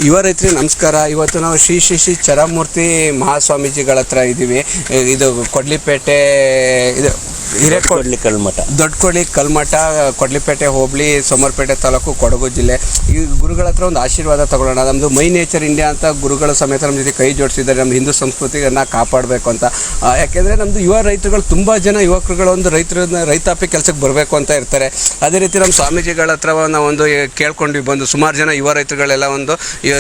ಯುವ ರೈತರಿಗೆ ನಮಸ್ಕಾರ. ಇವತ್ತು ನಾವು ಶ್ರೀ ಶ್ರೀ ಶ್ರೀ ಚರಮೂರ್ತಿ ಮಹಾಸ್ವಾಮೀಜಿಗಳ ಹತ್ರ ಇದ್ದೀವಿ. ಇದು ಕೊಡ್ಲಿಪೇಟೆ, ಇದು ಹಿರೇಕೊಡ್ಲಿ ಕಲ್ಮಠ, ದೊಡ್ಡಕೊಡ್ಲಿ ಕಲ್ಮಠ, ಕೊಡ್ಲಿಪೇಟೆ ಹೋಬಳಿ, ಸೋಮವಾರಪೇಟೆ ತಾಲೂಕು, ಕೊಡಗು ಜಿಲ್ಲೆ. ಈ ಗುರುಗಳ ಹತ್ರ ಒಂದು ಆಶೀರ್ವಾದ ತಗೊಳ್ಳೋಣ. ನಮ್ಮದು ಮೈ ನೇಚರ್ ಇಂಡಿಯಾ ಅಂತ ಗುರುಗಳ ಸಮೇತ ನಮ್ಮ ಜೊತೆ ಕೈ ಜೋಡಿಸಿದ್ದಾರೆ. ನಮ್ಮ ಹಿಂದೂ ಸಂಸ್ಕೃತಿಯನ್ನು ಕಾಪಾಡಬೇಕು ಅಂತ. ಯಾಕೆಂದರೆ ನಮ್ಮದು ಯುವ ರೈತರುಗಳು ತುಂಬ ಜನ ಯುವಕರುಗಳು ಒಂದು ರೈತಾಪಿ ಕೆಲಸಕ್ಕೆ ಬರಬೇಕು ಅಂತ ಇರ್ತಾರೆ. ಅದೇ ರೀತಿ ನಮ್ಮ ಸ್ವಾಮೀಜಿಗಳ ಹತ್ರ ನಾವು ಒಂದು ಕೇಳ್ಕೊಂಡ್ವಿ ಬಂದು, ಸುಮಾರು ಜನ ಯುವ ರೈತರುಗಳೆಲ್ಲ ಒಂದು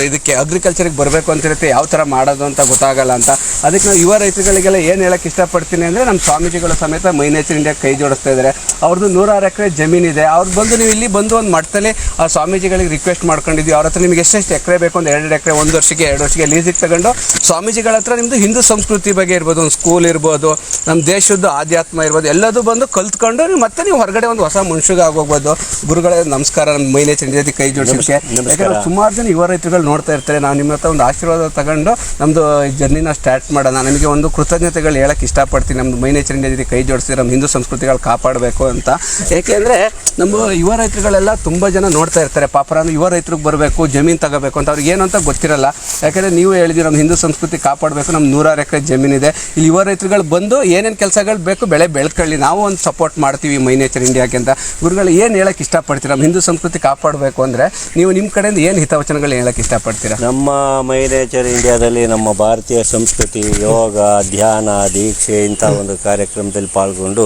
ಇದಕ್ಕೆ ಅಗ್ರಿಕಲ್ಚರಿಗೆ ಬರಬೇಕು ಅಂತಿರುತ್ತೆ, ಯಾವ ಥರ ಮಾಡೋದು ಅಂತ ಗೊತ್ತಾಗಲ್ಲ ಅಂತ. ಅದಕ್ಕೆ ನಾವು ಯುವ ರೈತರುಗಳಿಗೆಲ್ಲ ಏನು ಹೇಳೋಕ್ಕೆ ಇಷ್ಟಪಡ್ತೀನಿ ಅಂದರೆ, ನಮ್ಮ ಸ್ವಾಮೀಜಿಗಳ ಸಮೇತ ಮೈ ನೇಚರ್ ಇಂಡಿಯಾ ಕೈ ಜೋಡಿಸ್ತಾ ಇದ್ದಾರೆ. ಅವ್ರದ್ದು 106 ಎಕರೆ ಜಮೀನಿದೆ. ಅವ್ರು ಬಂದು ನೀವು ಇಲ್ಲಿ ಬಂದು ಒಂದು ಮಟ್ಟದಲ್ಲಿ ಆ ಸ್ವಾಮೀಜಿಗಳಿಗೆ ರಿಕ್ವೆಸ್ಟ್ ಮಾಡ್ಕೊಂಡಿದ್ವಿ. ಅವ್ರ ಹತ್ರ ನಿಮಗೆ ಎಷ್ಟೆಷ್ಟು ಎಕರೆ ಬೇಕು, ಒಂದು 2 ಎಕರೆ 1 ವರ್ಷಕ್ಕೆ 2 ವರ್ಷಕ್ಕೆ ಲೀಸಿಗೆ ತಗೊಂಡು ಸ್ವಾಮೀಜಿಗಳ ಹತ್ರ ನಿಮ್ಮದು ಹಿಂದೂ ಸಂಸ್ಕೃತಿ ಬಗ್ಗೆ ಇರ್ಬೋದು, ಒಂದು ಸ್ಕೂಲ್ ಇರ್ಬೋದು, ನಮ್ಮ ದೇಶದ ಆಧ್ಯಾತ್ಮ ಇರ್ಬೋದು, ಎಲ್ಲದೂ ಬಂದು ಕಲ್ತ್ಕೊಂಡು ಮತ್ತೆ ನೀವು ಹೊರಗಡೆ ಒಂದು ಹೊಸ ಮನುಷ್ಯಗೆ ಆಗೋಗ್ಬೋದು. ಗುರುಗಳೇ ನಮಸ್ಕಾರ. ನಮ್ಮ ಮೈ ನೇಚರ್ ಇಂಡಿಯಾ ಕೈ ಜೋಡಿಸೋಕ್ಕೆ ಯಾಕಂದರೆ ಸುಮಾರು ಜನ ಯುವ ರೈತರುಗಳು ನೋಡ್ತಾ ಇರ್ತಾರೆ. ನಾವು ನಿಮ್ಮ ಹತ್ರ ಒಂದು ಆಶೀರ್ವಾದ ತಗೊಂಡು ನಮ್ಮದು ಜರ್ನಿನ ಸ್ಟಾರ್ಟ್ ಮಾಡೋಣ. ನಮಗೆ ಒಂದು ಕೃತಜ್ಞತೆಗಳು ಹೇಳೋಕ್ಕೆ ಇಷ್ಟಪಡ್ತೀನಿ. ನಮ್ಮದು ಮೈ ನೇಚರ್ ಇಂಡಿಯಾ ಜೊತೆ ಕೈ ಜೋಡಿಸಿ ನಮ್ಮ ಹಿಂದೂ ಸಂಸ್ಕೃತಿಗಳು ಕಾಪಾಡಬೇಕು ಅಂತ. ಏಕೆಂದರೆ ನಮ್ಮ ಯುವ ರೈತರುಗಳೆಲ್ಲ ತುಂಬ ಜನ ನೋಡ್ತಾ ಇರ್ತಾರೆ. ಪಾಪ ನಾನು ಯುವ ರೈತರಿಗೆ ಬರಬೇಕು, ಜಮೀನು ತಗೋಬೇಕು ಅಂತ ಅವ್ರಿಗೆ ಏನು ಅಂತ ಗೊತ್ತಿರಲ್ಲ. ಯಾಕೆಂದರೆ ನೀವು ಹೇಳಿದ್ವಿ ನಮ್ಮ ಹಿಂದೂ ಸಂಸ್ಕೃತಿ ಕಾಪಾಡಬೇಕು, ನಮ್ಮ 106 ಎಕರೆ ಜಮೀನಿದೆ. ಇಲ್ಲಿ ಯುವ ರೈತರುಗಳು ಬಂದು ಏನೇನು ಕೆಲಸಗಳು ಬೇಕು ಬೆಳೆ ಬೆಳ್ಕೊಳ್ಳಿ, ನಾವು ಒಂದು ಸಪೋರ್ಟ್ ಮಾಡ್ತೀವಿ ಮೈ ನೇಚರ್ ಇಂಡಿಯಾಕ್ಕೆ ಅಂತ. ಗುರುಗಳು ಏನು ಹೇಳೋಕ್ಕೆ ಇಷ್ಟಪಡ್ತೀರಾ? ನಮ್ಮ ಹಿಂದೂ ಸಂಸ್ಕೃತಿ ಕಾಪಾಡಬೇಕು ಅಂದರೆ ನೀವು ನಿಮ್ಮ ಕಡೆಯಿಂದ ಏನು ಹಿತವಚನಗಳು ಹೇಳೋಕ್ಕೆ ಇಷ್ಟಪಡ್ತೀರಾ? ನಮ್ಮ ಮೈ ನೇಚರ್ ಇಂಡಿಯಾದಲ್ಲಿ ನಮ್ಮ ಭಾರತೀಯ ಸಂಸ್ಕೃತಿ, ಯೋಗ, ಧ್ಯಾನ, ದೀಕ್ಷೆ ಇಂಥ ಒಂದು ಕಾರ್ಯಕ್ರಮದಲ್ಲಿ ಪಾಲ್ಗೊಂಡು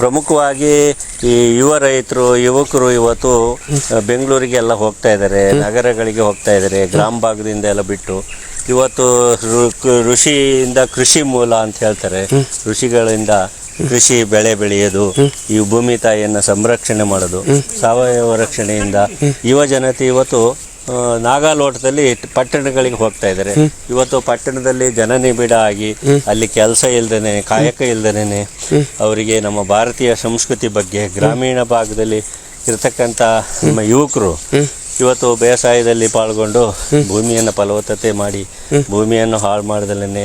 ಪ್ರಮುಖವಾಗಿ ಈ ಯುವಕರು ಇವತ್ತು ಬೆಂಗಳೂರಿಗೆಲ್ಲ ಹೋಗ್ತಾ ಇದ್ದಾರೆ, ನಗರಗಳಿಗೆ ಹೋಗ್ತಾ ಇದ್ದಾರೆ, ಗ್ರಾಮ ಭಾಗದಿಂದ ಎಲ್ಲ ಬಿಟ್ಟು. ಇವತ್ತು ಋಷಿಯಿಂದ ಕೃಷಿ ಮೂಲ ಅಂತ ಹೇಳ್ತಾರೆ. ಋಷಿಗಳಿಂದ ಕೃಷಿ ಬೆಳೆ ಬೆಳೆಯೋದು, ಈ ಭೂಮಿ ತಾಯಿಯನ್ನು ಸಂರಕ್ಷಣೆ ಮಾಡೋದು, ಸಾವಯವ ರಕ್ಷಣೆಯಿಂದ ಯುವ ಜನತೆ ಇವತ್ತು ನಾಗಾಲೋಟದಲ್ಲಿ ಪಟ್ಟಣಗಳಿಗೆ ಹೋಗ್ತಾ ಇದ್ದಾರೆ. ಇವತ್ತು ಪಟ್ಟಣದಲ್ಲಿ ಜನನಿಬಿಡ ಆಗಿ ಅಲ್ಲಿ ಕೆಲಸ ಇಲ್ದೇನೆ, ಕಾಯಕ ಇಲ್ದೇನೆ ಅವರಿಗೆ ನಮ್ಮ ಭಾರತೀಯ ಸಂಸ್ಕೃತಿ ಬಗ್ಗೆ, ಗ್ರಾಮೀಣ ಭಾಗದಲ್ಲಿ ಇರತಕ್ಕಂಥ ನಮ್ಮ ಯುವಕರು ಇವತ್ತು ಬೇಸಾಯದಲ್ಲಿ ಪಾಲ್ಗೊಂಡು ಭೂಮಿಯನ್ನು ಫಲವತ್ತತೆ ಮಾಡಿ, ಭೂಮಿಯನ್ನು ಹಾಳು ಮಾಡ್ದಲೇ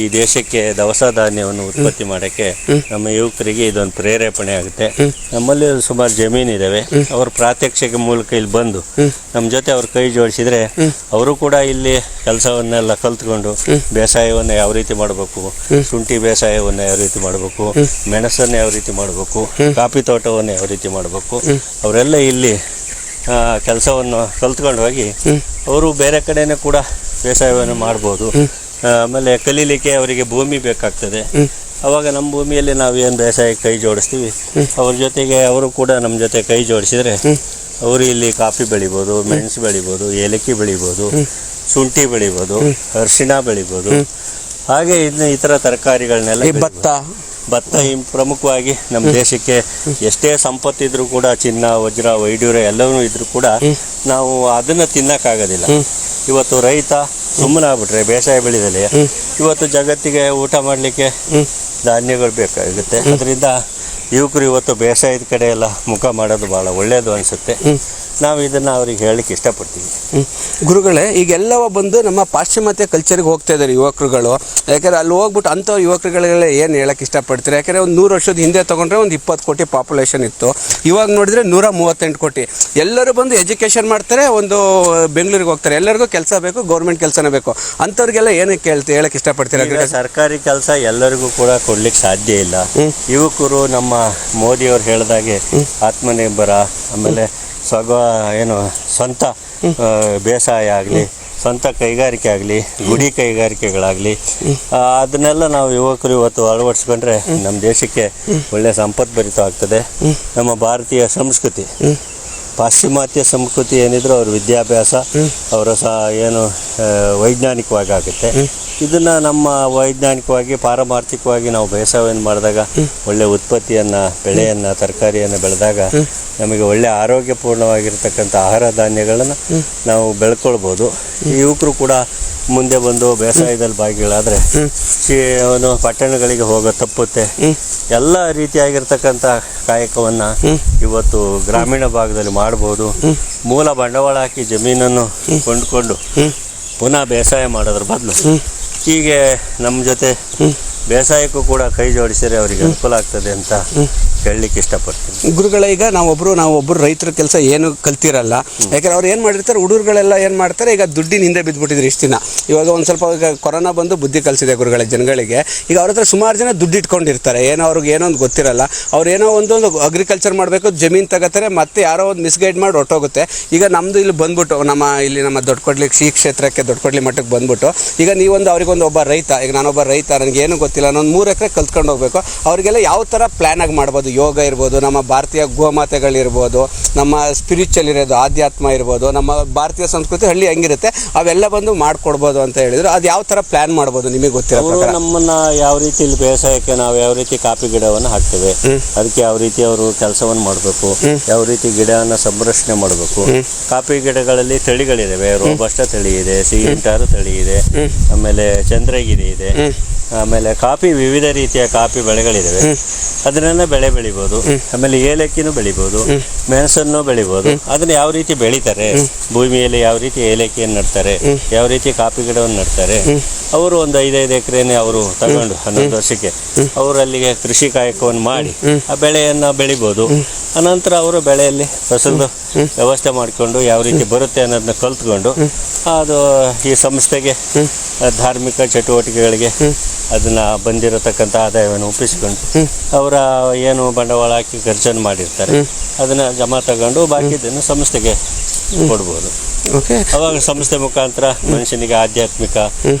ಈ ದೇಶಕ್ಕೆ ದವಸ ಧಾನ್ಯವನ್ನು ಉತ್ಪತ್ತಿ ಮಾಡೋಕ್ಕೆ ನಮ್ಮ ಯುವಕರಿಗೆ ಇದೊಂದು ಪ್ರೇರೇಪಣೆ ಆಗುತ್ತೆ. ನಮ್ಮಲ್ಲಿ ಸುಮಾರು ಜಮೀನಿದ್ದಾವೆ. ಅವ್ರ ಪ್ರಾತ್ಯಕ್ಷಿಕೆ ಮೂಲಕ ಇಲ್ಲಿ ಬಂದು ನಮ್ಮ ಜೊತೆ ಅವ್ರ ಕೈ ಜೋಡಿಸಿದ್ರೆ ಅವರು ಕೂಡ ಇಲ್ಲಿ ಕೆಲಸವನ್ನೆಲ್ಲ ಕಲ್ತ್ಕೊಂಡು ಬೇಸಾಯವನ್ನು ಯಾವ ರೀತಿ ಮಾಡಬೇಕು, ಶುಂಠಿ ಬೇಸಾಯವನ್ನು ಯಾವ ರೀತಿ ಮಾಡಬೇಕು, ಮೆಣಸನ್ನು ಯಾವ ರೀತಿ ಮಾಡಬೇಕು, ಕಾಫಿ ತೋಟವನ್ನು ಯಾವ ರೀತಿ ಮಾಡಬೇಕು, ಅವರೆಲ್ಲ ಇಲ್ಲಿ ಕೆಲಸವನ್ನು ಕಲ್ತ್ಕೊಂಡು ಹೋಗಿ ಅವರು ಬೇರೆ ಕಡೆಯೂ ಕೂಡ ಬೇಸಾಯವನ್ನು ಮಾಡ್ಬೋದು. ಆಮೇಲೆ ಕಲೀಲಿಕ್ಕೆ ಅವರಿಗೆ ಭೂಮಿ ಬೇಕಾಗ್ತದೆ. ಆವಾಗ ನಮ್ಮ ಭೂಮಿಯಲ್ಲಿ ನಾವು ಏನು ಬೇಸಾಯಕ್ಕೆ ಕೈ ಜೋಡಿಸ್ತೀವಿ, ಅವ್ರ ಜೊತೆಗೆ ಅವರು ಕೂಡ ನಮ್ಮ ಜೊತೆ ಕೈ ಜೋಡಿಸಿದರೆ ಅವರು ಇಲ್ಲಿ ಕಾಫಿ ಬೆಳಿಬೋದು, ಮೆಣಸು ಬೆಳಿಬೋದು, ಏಲಕ್ಕಿ ಬೆಳಿಬೋದು, ಶುಂಠಿ ಬೆಳಿಬೋದು, ಅರಿಶಿಣ ಬೆಳಿಬೋದು. ಹಾಗೆ ಇನ್ನು ಇತರ ತರಕಾರಿಗಳನ್ನೆಲ್ಲ, ಭತ್ತ ಪ್ರಮುಖವಾಗಿ ನಮ್ಮ ದೇಶಕ್ಕೆ ಎಷ್ಟೇ ಸಂಪತ್ತಿದ್ರೂ ಕೂಡ, ಚಿನ್ನ, ವಜ್ರ, ವೈಡೂರ್ಯ ಎಲ್ಲವೂ ಇದ್ರೂ ಕೂಡ ನಾವು ಅದನ್ನು ತಿನ್ನೋಕ್ಕಾಗೋದಿಲ್ಲ. ಇವತ್ತು ರೈತ ಸುಮ್ಮನೆ ಆಗ್ಬಿಟ್ರೆ ಬೇಸಾಯ ಬೆಳೆದಲ್ಲಿ ಇವತ್ತು ಜಗತ್ತಿಗೆ ಊಟ ಮಾಡಲಿಕ್ಕೆ ಧಾನ್ಯಗಳು ಬೇಕಾಗುತ್ತೆ. ಅದರಿಂದ ಯುವಕರು ಇವತ್ತು ಬೇಸಾಯದ ಕಡೆ ಎಲ್ಲ ಮುಖ ಮಾಡೋದು ಭಾಳ ಒಳ್ಳೆಯದು ಅನಿಸುತ್ತೆ. ನಾವು ಇದನ್ನು ಅವ್ರಿಗೆ ಹೇಳಲಿಕ್ಕೆ ಇಷ್ಟಪಡ್ತೀವಿ. ಗುರುಗಳೇ, ಈಗೆಲ್ಲವ ಬಂದು ನಮ್ಮ ಪಾಶ್ಚಿಮಾತ್ಯ ಕಲ್ಚರ್ಗೆ ಹೋಗ್ತಾ ಇದ್ದಾರೆ ಯುವಕರುಗಳು. ಯಾಕಂದರೆ ಅಲ್ಲಿ ಹೋಗ್ಬಿಟ್ಟು ಅಂಥವ್ರು ಯುವಕರುಗಳಿಗೆಲ್ಲ ಏನು ಹೇಳೋಕ್ಕೆ ಇಷ್ಟಪಡ್ತಾರೆ? ಯಾಕಂದರೆ ಒಂದು 100 ವರ್ಷದ ಹಿಂದೆ ತೊಗೊಂಡ್ರೆ ಒಂದು 20 ಕೋಟಿ ಪಾಪ್ಯುಲೇಷನ್ ಇತ್ತು. ಇವಾಗ ನೋಡಿದರೆ 138 ಕೋಟಿ. ಎಲ್ಲರೂ ಬಂದು ಎಜುಕೇಷನ್ ಮಾಡ್ತಾರೆ, ಒಂದು ಬೆಂಗಳೂರಿಗೆ ಹೋಗ್ತಾರೆ. ಎಲ್ಲರಿಗೂ ಕೆಲಸ ಬೇಕು, ಗೌರ್ಮೆಂಟ್ ಕೆಲಸನೇ ಬೇಕು. ಅಂಥವ್ರಿಗೆಲ್ಲ ಏನಕ್ಕೆ ಹೇಳಕ್ಕೆ ಇಷ್ಟಪಡ್ತೀರಾ? ಸರ್ಕಾರಿ ಕೆಲಸ ಎಲ್ಲರಿಗೂ ಕೂಡ ಕೊಡ್ಲಿಕ್ಕೆ ಸಾಧ್ಯ ಇಲ್ಲ. ಯುವಕರು ನಮ್ಮ ಮೋದಿಯವರು ಹೇಳಿದಾಗೆ ಆತ್ಮನಿರ್ಭರ, ಆಮೇಲೆ ಸ್ವಂತ ಬೇಸಾಯ ಆಗಲಿ, ಸ್ವಂತ ಕೈಗಾರಿಕೆ ಆಗಲಿ, ಗುಡಿ ಕೈಗಾರಿಕೆಗಳಾಗಲಿ, ಅದನ್ನೆಲ್ಲ ನಾವು ಯುವಕರು ಇವತ್ತು ಅಳವಡಿಸ್ಕೊಂಡ್ರೆ ನಮ್ಮ ದೇಶಕ್ಕೆ ಒಳ್ಳೆಯ ಸಂಪದ್ಭರಿತವಾಗ್ತದೆ. ನಮ್ಮ ಭಾರತೀಯ ಸಂಸ್ಕೃತಿ, ಪಾಶ್ಚಿಮಾತ್ಯ ಸಂಸ್ಕೃತಿ ಏನಿದ್ರು ಅವ್ರ ವಿದ್ಯಾಭ್ಯಾಸ ಅವರ ವೈಜ್ಞಾನಿಕವಾಗಿ ಆಗುತ್ತೆ. ಇದನ್ನು ನಮ್ಮ ವೈಜ್ಞಾನಿಕವಾಗಿ ಪಾರಮಾರ್ಥಿಕವಾಗಿ ನಾವು ಬೇಸಾಯವನ್ನು ಮಾಡಿದಾಗ, ಒಳ್ಳೆಯ ಉತ್ಪತ್ತಿಯನ್ನು, ಬೆಳೆಯನ್ನು, ತರಕಾರಿಯನ್ನು ಬೆಳೆದಾಗ ನಮಗೆ ಒಳ್ಳೆಯ ಆರೋಗ್ಯಪೂರ್ಣವಾಗಿರ್ತಕ್ಕಂಥ ಆಹಾರ ಧಾನ್ಯಗಳನ್ನು ನಾವು ಬೆಳ್ಕೊಳ್ಬೋದು. ಯುವಕರು ಕೂಡ ಮುಂದೆ ಬಂದು ಬೇಸಾಯದಲ್ಲಿ ಭಾಗಿಗಳಾದರೆ ಅವನು ಪಟ್ಟಣಗಳಿಗೆ ಹೋಗೋ ತಪ್ಪುತ್ತೆ. ಎಲ್ಲ ರೀತಿಯಾಗಿರ್ತಕ್ಕಂಥ ಕಾಯಕವನ್ನು ಇವತ್ತು ಗ್ರಾಮೀಣ ಭಾಗದಲ್ಲಿ ಮಾಡ್ಬೋದು. ಮೂಲ ಬಂಡವಾಳ ಹಾಕಿ ಜಮೀನನ್ನು ಕೊಂಡುಕೊಂಡು ಪುನಃ ಬೇಸಾಯ ಮಾಡೋದ್ರ ಬದಲು ಹೀಗೆ ನಮ್ಮ ಜೊತೆ ಬೇಸಾಯಕ್ಕೂ ಕೂಡ ಕೈ ಜೋಡಿಸಿದರೆ ಅವರಿಗೆ ಅನುಕೂಲ ಆಗ್ತದೆ ಅಂತ ಹೇಳಲಿಕ್ಕೆ ಇಷ್ಟಪಡ್ತೀನಿ. ಗುರುಗಳ ಈಗ ನಾವೊಬ್ಬರು ರೈತರ ಕೆಲಸ ಏನು ಕಲ್ತಿರಲ್ಲ. ಯಾಕಂದ್ರೆ ಅವ್ರು ಏನು ಮಾಡಿರ್ತಾರೆ, ಹುಡುಗರುಗಳೆಲ್ಲ ಏನು ಮಾಡ್ತಾರೆ, ಈಗ ದುಡ್ಡಿನ ಹಿಂದೆ ಬಿದ್ದುಬಿಟ್ಟಿದ್ರು ಇಷ್ಟು ದಿನ. ಇವಾಗ ಒಂದು ಸ್ವಲ್ಪ ಈಗ ಕೊರೋನಾ ಬಂದು ಬುದ್ಧಿ ಕಲಿಸಿದೆ ಗುರುಗಳ ಜನಗಳಿಗೆ. ಈಗ ಅವ್ರ ಹತ್ರ ಸುಮಾರು ಜನ ದುಡ್ಡು ಇಟ್ಕೊಂಡಿರ್ತಾರೆ, ಏನೋ ಅವ್ರಿಗೆ ಏನೋ ಒಂದು ಗೊತ್ತಿರಲ್ಲ. ಅವ್ರು ಏನೋ ಒಂದು ಅಗ್ರಿಕಲ್ಚರ್ ಮಾಡಬೇಕು, ಜಮೀನು ತಗೋತಾರೆ, ಮತ್ತೆ ಯಾರೋ ಒಂದು ಮಿಸ್ಗೈಡ್ ಮಾಡಿ ಹೊಟ್ಟೋಗುತ್ತೆ. ಈಗ ನಮ್ಮದು ಇಲ್ಲಿ ಬಂದ್ಬಿಟ್ಟು ನಮ್ಮ ದೊಡ್ಡಕೊಡ್ಲಿ ಶ್ರೀ ಕ್ಷೇತ್ರಕ್ಕೆ ದೊಡ್ಡಕೊಡ್ಲಿ ಮಟ್ಟಕ್ಕೆ ಬಂದ್ಬಿಟ್ಟು ಈಗ ನೀವೊಂದು ಅವ್ರಿಗೊಂದು ಒಬ್ಬ ರೈತ, ಈಗ ನಾನೊಬ್ಬ ರೈತ, ನನಗೇನು ಗೊತ್ತಿಲ್ಲ, ನಾನೊಂದು 3 ಎಕರೆ ಕಲ್ತ್ಕೊಂಡು ಹೋಗಬೇಕು. ಅವರಿಗೆಲ್ಲ ಯಾವ ಥರ ಪ್ಲ್ಯಾನಾಗಿ ಮಾಡ್ಬೋದು? ಯೋಗ ಇರ್ಬೋದು, ನಮ್ಮ ಭಾರತೀಯ ಗೋಮಾತೆಗಳಿರ್ಬೋದು, ನಮ್ಮ ಸ್ಪಿರಿಚುವಲ್ ಇರೋದು ಆಧ್ಯಾತ್ಮ ಇರ್ಬೋದು, ನಮ್ಮ ಭಾರತೀಯ ಸಂಸ್ಕೃತಿ ಹಳ್ಳಿ ಹೆಂಗಿರುತ್ತೆ ಅವೆಲ್ಲ ಬಂದು ಮಾಡಿಕೊಡ್ಬೋದು ಅಂತ ಹೇಳಿದ್ರು. ಅದು ಯಾವ ಥರ ಪ್ಲ್ಯಾನ್ ಮಾಡ್ಬೋದು ನಿಮಗೆ ಗೊತ್ತಿರೋ ಪ್ರಕಾರ? ನಮ್ಮನ್ನು ಯಾವ ರೀತಿ ಇಲ್ಲಿ ಬೇಸಾಯಕ್ಕೆ ನಾವು ಯಾವ ರೀತಿ ಕಾಫಿ ಗಿಡವನ್ನು ಹಾಕ್ತೇವೆ, ಅದಕ್ಕೆ ಯಾವ ರೀತಿ ಅವರು ಕೆಲಸವನ್ನು ಮಾಡಬೇಕು, ಯಾವ ರೀತಿ ಗಿಡವನ್ನು ಸಂರಕ್ಷಣೆ ಮಾಡಬೇಕು. ಕಾಫಿ ಗಿಡಗಳಲ್ಲಿ ತಳಿಗಳಿದ್ದಾವೆ, ರೋಬಸ್ಟ ತಳಿ ಇದೆ, ಸಿಹಿಂಟಾರು ತಳಿ ಇದೆ, ಆಮೇಲೆ ಚಂದ್ರಗಿರಿ ಇದೆ, ಆಮೇಲೆ ಕಾಫಿ ವಿವಿಧ ರೀತಿಯ ಕಾಫಿ ಬೆಳೆಗಳಿದ್ದಾವೆ, ಅದನ್ನೆಲ್ಲ ಬೆಳಿಬೋದು. ಆಮೇಲೆ ಏಲಕ್ಕಿನೂ ಬೆಳಿಬೋದು, ಮೆಣಸನ್ನು ಬೆಳಿಬೋದು. ಅದನ್ನ ಯಾವ ರೀತಿ ಬೆಳಿತಾರೆ, ಭೂಮಿಯಲ್ಲಿ ಯಾವ ರೀತಿ ಏಲಕ್ಕಿಯನ್ನು ನಡ್ತಾರೆ, ಯಾವ ರೀತಿ ಕಾಫಿ ಗಿಡವನ್ನು ನಡ್ತಾರೆ. ಅವರು ಒಂದು 5 ಎಕರೆನೇ ಅವರು ತಗೊಂಡು 11 ವರ್ಷಕ್ಕೆ ಅವರು ಅಲ್ಲಿಗೆ ಕೃಷಿ ಕಾಯಕವನ್ನು ಮಾಡಿ ಆ ಬೆಳೆಯನ್ನು ಬೆಳಿಬೋದು. ಅನಂತರ ಅವರು ಬೆಳೆಯಲ್ಲಿ ಫಸಲು ವ್ಯವಸ್ಥೆ ಮಾಡಿಕೊಂಡು ಯಾವ ರೀತಿ ಬರುತ್ತೆ ಅನ್ನೋದನ್ನ ಕಲ್ತ್ಕೊಂಡು ಅದು ಈ ಸಂಸ್ಥೆಗೆ ಧಾರ್ಮಿಕ ಚಟುವಟಿಕೆಗಳಿಗೆ ಅದನ್ನು ಬಂದಿರತಕ್ಕಂಥ ಆದಾಯವನ್ನು ಒಪ್ಪಿಸಿಕೊಂಡು ಅವರ ಏನು ಬಂಡವಾಳ ಹಾಕಿ ಖರ್ಚನ್ನು ಮಾಡಿರ್ತಾರೆ ಅದನ್ನು ಜಮಾ ತಗೊಂಡು ಬಾಕಿದ್ದನ್ನು ಸಂಸ್ಥೆಗೆ ಕೊಡ್ಬೋದು. ಅವಾಗ ಸಂಸ್ಥೆ ಮುಖಾಂತರ ಮನುಷ್ಯನಿಗೆ ಆಧ್ಯಾತ್ಮಿಕ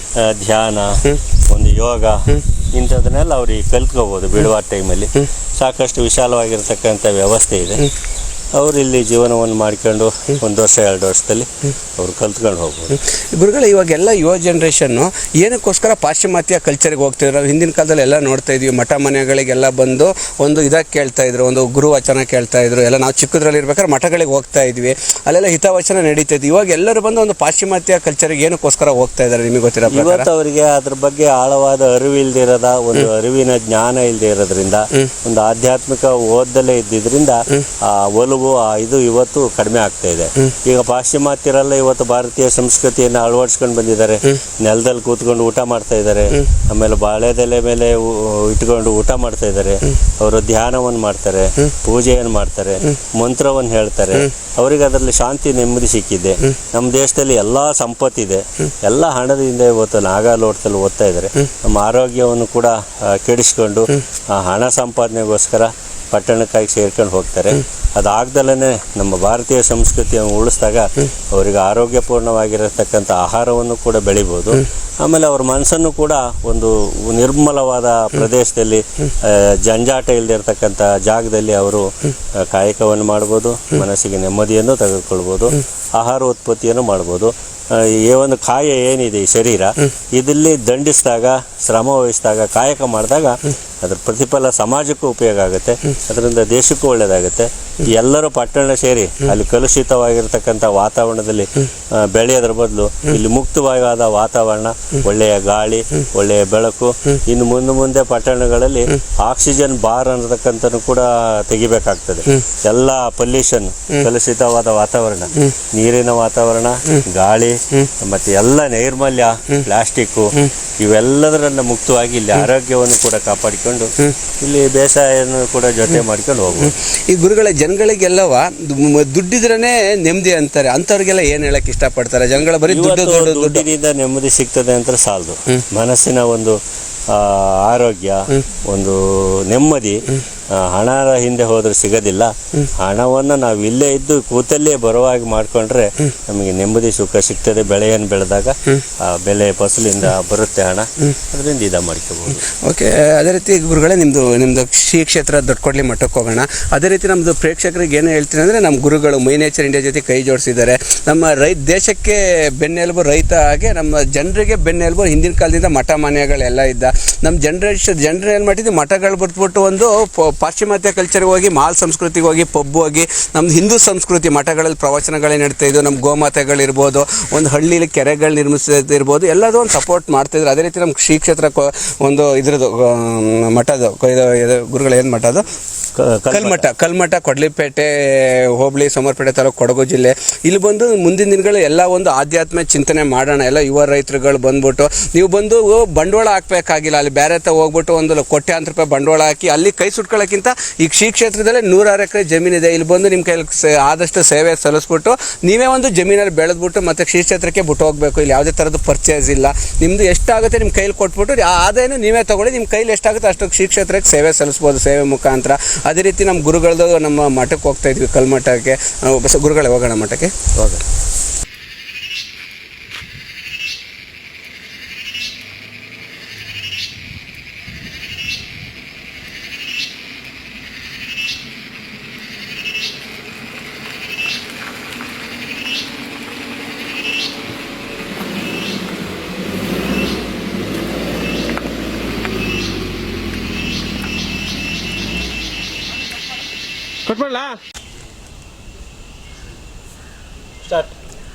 ಧ್ಯಾನ, ಒಂದು ಯೋಗ ಇಂಥದನ್ನೆಲ್ಲ ಅವ್ರಿಗೆ ಕಲ್ತ್ಕೋಬೋದು. ಬಿಡುವ ಟೈಮಲ್ಲಿ ಸಾಕಷ್ಟು ವಿಶಾಲವಾಗಿರ್ತಕ್ಕಂಥ ವ್ಯವಸ್ಥೆ ಇದೆ. ಅವರು ಇಲ್ಲಿ ಜೀವನವನ್ನು ಮಾಡ್ಕೊಂಡು 1 ವರ್ಷ 2 ವರ್ಷದಲ್ಲಿ ಅವರು ಕಲ್ತ್ಕೊಂಡು ಹೋಗ್ಬೋದು. ಗುರುಗಳು ಇವಾಗೆಲ್ಲ ಯುವ ಜನ್ರೇಷನ್ನು ಏನಕ್ಕೋಸ್ಕರ ಪಾಶ್ಚಿಮಾತ್ಯ ಕಲ್ಚರ್ಗೆ ಹೋಗ್ತಿದ್ರು? ನಾವು ಹಿಂದಿನ ಕಾಲದಲ್ಲಿ ಎಲ್ಲ ನೋಡ್ತಾ ಇದ್ವಿ, ಮಠ ಮನೆಗಳಿಗೆಲ್ಲ ಬಂದು ಒಂದು ಇದಕ್ಕೆ ಕೇಳ್ತಾ ಇದ್ರು, ಒಂದು ಗುರುವಚನ ಕೇಳ್ತಾ ಇದ್ರು. ಎಲ್ಲ ನಾವು ಚಿಕ್ಕದ್ರಲ್ಲಿ ಇರ್ಬೇಕಾದ್ರೆ ಮಠಗಳಿಗೆ ಹೋಗ್ತಾ ಇದ್ವಿ, ಅಲ್ಲೆಲ್ಲ ಹಿತವಚನ ನಡೀತಾ ಇದ್ವಿ. ಇವಾಗ ಎಲ್ಲರೂ ಬಂದು ಒಂದು ಪಾಶ್ಚಿಮಾತ್ಯ ಕಲ್ಚರ್ಗೆ ಏನಕ್ಕೋಸ್ಕರ ಹೋಗ್ತಾ ಇದ್ದಾರೆ ನಿಮಗೆ ಗೊತ್ತಿರೋ ಪ್ರಕಾರ? ಇವತ್ತು ಅವರಿಗೆ ಅದ್ರ ಬಗ್ಗೆ ಆಳವಾದ ಅರಿವು ಇಲ್ದಿರೋದ, ಒಂದು ಅರಿವಿನ ಜ್ಞಾನ ಇಲ್ಲದೆ ಇರೋದ್ರಿಂದ, ಒಂದು ಆಧ್ಯಾತ್ಮಿಕ ಓದಲೇ ಇದ್ದಿದ್ರಿಂದ ಆ ಒಲವು ಇದು ಇವತ್ತು ಕಡಿಮೆ ಆಗ್ತಾ ಇದೆ. ಈಗ ಪಾಶ್ಚಿಮಾತ್ಯರೆಲ್ಲ ಇವತ್ತು ಭಾರತೀಯ ಸಂಸ್ಕೃತಿಯನ್ನು ಅಳವಡಿಸ್ಕೊಂಡು ಬಂದಿದ್ದಾರೆ. ನೆಲದಲ್ಲಿ ಕೂತ್ಕೊಂಡು ಊಟ ಮಾಡ್ತಾ ಇದ್ದಾರೆ, ಆಮೇಲೆ ಬಾಳೆದೆಲೆ ಮೇಲೆ ಇಟ್ಕೊಂಡು ಊಟ ಮಾಡ್ತಾ ಇದ್ದಾರೆ. ಅವರು ಧ್ಯಾನವನ್ನು ಮಾಡ್ತಾರೆ, ಪೂಜೆಯನ್ನು ಮಾಡ್ತಾರೆ, ಮಂತ್ರವನ್ನು ಹೇಳ್ತಾರೆ. ಅವರಿಗೆ ಅದರಲ್ಲಿ ಶಾಂತಿ ನೆಮ್ಮದಿ ಸಿಕ್ಕಿದೆ. ನಮ್ಮ ದೇಶದಲ್ಲಿ ಎಲ್ಲ ಸಂಪತ್ತಿದೆ, ಎಲ್ಲ ಹಣದಿಂದ ಇವತ್ತು ನಾಗಾಲೋಟದಲ್ಲಿ ಓದ್ತಾ ಇದ್ದಾರೆ. ನಮ್ಮ ಆರೋಗ್ಯವನ್ನು ಕೂಡ ಕೆಡಿಸ್ಕೊಂಡು ಆ ಹಣ ಸಂಪಾದನೆಗೋಸ್ಕರ ಪಟ್ಟಣಕ್ಕಾಗಿ ಸೇರ್ಕೊಂಡು ಹೋಗ್ತಾರೆ. ಅದಾಗ್ದಲೇ ನಮ್ಮ ಭಾರತೀಯ ಸಂಸ್ಕೃತಿಯನ್ನು ಉಳಿಸಿದಾಗ ಅವರಿಗೆ ಆರೋಗ್ಯಪೂರ್ಣವಾಗಿರತಕ್ಕಂಥ ಆಹಾರವನ್ನು ಕೂಡ ಬೆಳಿಬೋದು. ಆಮೇಲೆ ಅವ್ರ ಮನಸ್ಸನ್ನು ಕೂಡ ಒಂದು ನಿರ್ಮಲವಾದ ಪ್ರದೇಶದಲ್ಲಿ, ಜಂಜಾಟ ಇಲ್ಲದಿರ್ತಕ್ಕಂಥ ಜಾಗದಲ್ಲಿ ಅವರು ಕಾಯಕವನ್ನು ಮಾಡ್ಬೋದು, ಮನಸ್ಸಿಗೆ ನೆಮ್ಮದಿಯನ್ನು ತೆಗೆದುಕೊಳ್ಬೋದು, ಆಹಾರ ಉತ್ಪತ್ತಿಯನ್ನು ಮಾಡ್ಬೋದು. ಈ ಒಂದು ಕಾಯ ಏನಿದೆ ಈ ಶರೀರ, ಇದರಲ್ಲಿ ದಂಡಿಸಿದಾಗ, ಶ್ರಮ ವಹಿಸಿದಾಗ, ಕಾಯಕ ಮಾಡಿದಾಗ ಅದ್ರ ಪ್ರತಿಫಲ ಸಮಾಜಕ್ಕೂ ಉಪಯೋಗ ಆಗುತ್ತೆ, ಅದರಿಂದ ದೇಶಕ್ಕೂ ಒಳ್ಳೆಯದಾಗುತ್ತೆ. ಎಲ್ಲರೂ ಪಟ್ಟಣ ಸೇರಿ ಅಲ್ಲಿ ಕಲುಷಿತವಾಗಿರ್ತಕ್ಕಂಥ ವಾತಾವರಣದಲ್ಲಿ ಬೆಳೆಯೋದ್ರ ಬದಲು ಇಲ್ಲಿ ಮುಕ್ತವಾದ ವಾತಾವರಣ, ಒಳ್ಳೆಯ ಗಾಳಿ, ಒಳ್ಳೆಯ ಬೆಳಕು, ಇನ್ನು ಮುಂದೆ ಪಟ್ಟಣಗಳಲ್ಲಿ ಆಕ್ಸಿಜನ್ ಬಾರ್ ಅನ್ನತಕ್ಕಂಥದ್ದು ಕೂಡ ತೆಗಿಬೇಕಾಗ್ತದೆ. ಎಲ್ಲ ಪೊಲ್ಯೂಷನ್, ಕಲುಷಿತವಾದ ವಾತಾವರಣ, ನೀರಿನ ವಾತಾವರಣ, ಗಾಳಿ, ಮತ್ತೆ ಎಲ್ಲ ನೈರ್ಮಲ್ಯ, ಪ್ಲಾಸ್ಟಿಕ್ಕು ಇವೆಲ್ಲದರನ್ನ ಮುಕ್ತವಾಗಿ ಇಲ್ಲಿ ಆರೋಗ್ಯವನ್ನು ಕೂಡ ಕಾಪಾಡಿಕೊಂಡು ಇಲ್ಲಿ ಬೇಸಾಯವನ್ನು ಕೂಡ ಜೊತೆ ಮಾಡ್ಕೊಂಡು ಹೋಗ್ಬೋದು. ಈ ಗುರುಗಳ ಜನಗಳಿಗೆಲ್ಲವ ದುಡ್ಡಿದ್ರೇ ನೆಮ್ಮದಿ ಅಂತಾರೆ, ಅಂಥವ್ರಿಗೆಲ್ಲ ಏನು ಹೇಳಕ್ ಇಷ್ಟಪಡ್ತಾರೆ? ಜನಗಳ ಬರೀ ದುಡ್ಡಿನಿಂದ ನೆಮ್ಮದಿ ಸಿಗ್ತದೆ ಅಂತ ಸಾಲದು. ಮನಸ್ಸಿನ ಒಂದು ಆರೋಗ್ಯ, ಒಂದು ನೆಮ್ಮದಿ ಹಣದ ಹಿಂದೆ ಹೋದ್ರೆ ಸಿಗೋದಿಲ್ಲ. ಹಣವನ್ನು ನಾವು ಇಲ್ಲೇ ಇದ್ದು ಕೂತಲ್ಲೇ ಬರುವಾಗಿ ಮಾಡ್ಕೊಂಡ್ರೆ ನಮಗೆ ನೆಮ್ಮದಿ ಸುಖ ಸಿಗ್ತದೆ. ಬೆಳೆಯನ್ನು ಬೆಳೆದಾಗ ಆ ಬೆಳೆ ಫಸಲಿಂದ ಬರುತ್ತೆ ಹಣ, ಅದರಿಂದ ಇದ ಮಾಡ್ಕೋಬಹುದು. ಓಕೆ, ಅದೇ ರೀತಿ ಗುರುಗಳೇ ನಿಮ್ಮದು ಶ್ರೀ ಕ್ಷೇತ್ರ ದೊಡ್ಡಕೊಡ್ಲಿ ಮಠಕ್ಕೆ ಹೋಗೋಣ. ಅದೇ ರೀತಿ ನಮ್ಮದು ಪ್ರೇಕ್ಷಕರಿಗೆ ಏನು ಹೇಳ್ತೀನಿ ಅಂದರೆ, ನಮ್ಮ ಗುರುಗಳು ಮೈ ನೇಚರ್ ಇಂಡಿಯಾ ಜೊತೆ ಕೈ ಜೋಡಿಸಿದ್ದಾರೆ. ನಮ್ಮ ದೇಶಕ್ಕೆ ಬೆನ್ನೆಲುಬು ರೈತ, ಹಾಗೆ ನಮ್ಮ ಜನರಿಗೆ ಬೆನ್ನೆಲುಬು. ಹಿಂದಿನ ಕಾಲದಿಂದ ಮಠ ಮನೆಗಳೆಲ್ಲ ಇದ್ದ ನಮ್ಮ ಜನರು ಏನು ಮಾಡಿದ್ವಿ, ಮಠಗಳು ಬಿಟ್ಬಿಟ್ಟು ಒಂದು ಪಾಶ್ಚಿಮಾತ್ಯ ಕಲ್ಚರ್ಗೆ ಹೋಗಿ, ಮಾಲ್ ಸಂಸ್ಕೃತಿಗೆ ಹೋಗಿ, ಪಬ್ ಹೋಗಿ, ನಮ್ದು ಹಿಂದೂ ಸಂಸ್ಕೃತಿ ಮಠಗಳಲ್ಲಿ ಪ್ರವಚನಗಳೇ ನಡೀತಾ ಇದ್ದು, ನಮ್ಮ ಗೋಮಾತೆಗಳಿರ್ಬೋದು, ಒಂದು ಹಳ್ಳಿಲಿ ಕೆರೆಗಳು ನಿರ್ಮಿಸಿರ್ಬೋದು, ಎಲ್ಲದೂ ಒಂದು ಸಪೋರ್ಟ್ ಮಾಡ್ತಾಯಿದ್ರು. ಅದೇ ರೀತಿ ನಮ್ಮ ಶ್ರೀ ಕ್ಷೇತ್ರ ಒಂದು ಇದ್ರದ್ದು ಮಠದ್ದು ಗುರುಗಳು ಏನು ಮಠ ಅದು? ಕಲ್ಮಠ ಕೊಡ್ಲಿಪೇಟೆ ಹೋಬಳಿ ಸೋಮವಾರಪೇಟೆ ತಾಲೂಕು ಕೊಡಗು ಜಿಲ್ಲೆ. ಇಲ್ಲಿ ಬಂದು ಮುಂದಿನ ದಿನಗಳು ಎಲ್ಲ ಒಂದು ಆಧ್ಯಾತ್ಮ ಚಿಂತನೆ ಮಾಡೋಣ. ಎಲ್ಲ ಯುವ ರೈತರುಗಳು ಬಂದ್ಬಿಟ್ಟು ನೀವು ಬಂದು ಬಂಡವಾಳ ಹಾಕ್ಬೇಕಾಗಿ ಆಗಿಲ್ಲ. ಅಲ್ಲಿ ಬೇರೆ ಹೋಗ್ಬಿಟ್ಟು ಒಂದು ಕೋಟ್ಯಾಂತರ ರೂಪಾಯಿ ಬಂಡವಾಳ ಹಾಕಿ ಅಲ್ಲಿ ಕೈ ಸುಟ್ಕೊಳ್ಳೋಕ್ಕಿಂತ ಈಗ ಶ್ರೀ ಕ್ಷೇತ್ರದಲ್ಲೇ 106 ಎಕರೆ ಜಮೀನಿದೆ. ಇಲ್ಲಿ ಬಂದು ನಿಮ್ಮ ಕೈಲಿ ಆದಷ್ಟು ಸೇವೆ ಸಲ್ಲಿಸ್ಬಿಟ್ಟು ನೀವೇ ಒಂದು ಜಮೀನಲ್ಲಿ ಬೆಳೆದ್ಬಿಟ್ಟು ಮತ್ತೆ ಶ್ರೀ ಕ್ಷೇತ್ರಕ್ಕೆ ಬಿಟ್ಟು ಹೋಗಬೇಕು. ಇಲ್ಲಿ ಯಾವುದೇ ಥರದ್ದು ಪರ್ಚೇಸ್ ಇಲ್ಲ. ನಿಮ್ಮದು ಎಷ್ಟಾಗುತ್ತೆ ನಿಮ್ಮ ಕೈಲಿ ಕೊಟ್ಬಿಟ್ಟು ಆ ಆದಾಯನೂ ನೀವೇ ತೊಗೊಳ್ಳಿ. ನಿಮ್ಮ ಕೈಲಿ ಎಷ್ಟಾಗುತ್ತೆ ಅಷ್ಟು ಶ್ರೀ ಕ್ಷೇತ್ರಕ್ಕೆ ಸೇವೆ ಸಲ್ಲಿಸ್ಬೋದು ಸೇವೆ ಮುಖಾಂತರ. ಅದೇ ರೀತಿ ನಮ್ಮ ಗುರುಗಳದ್ದು ನಮ್ಮ ಮಠಕ್ಕೆ ಹೋಗ್ತಾ ಇದ್ವಿ, ಕಲ್ಮಠಕ್ಕೆ. ಗುರುಗಳೇ ಹೋಗೋಣ ಮಠಕ್ಕೆ. ಹೋಗೋಣ.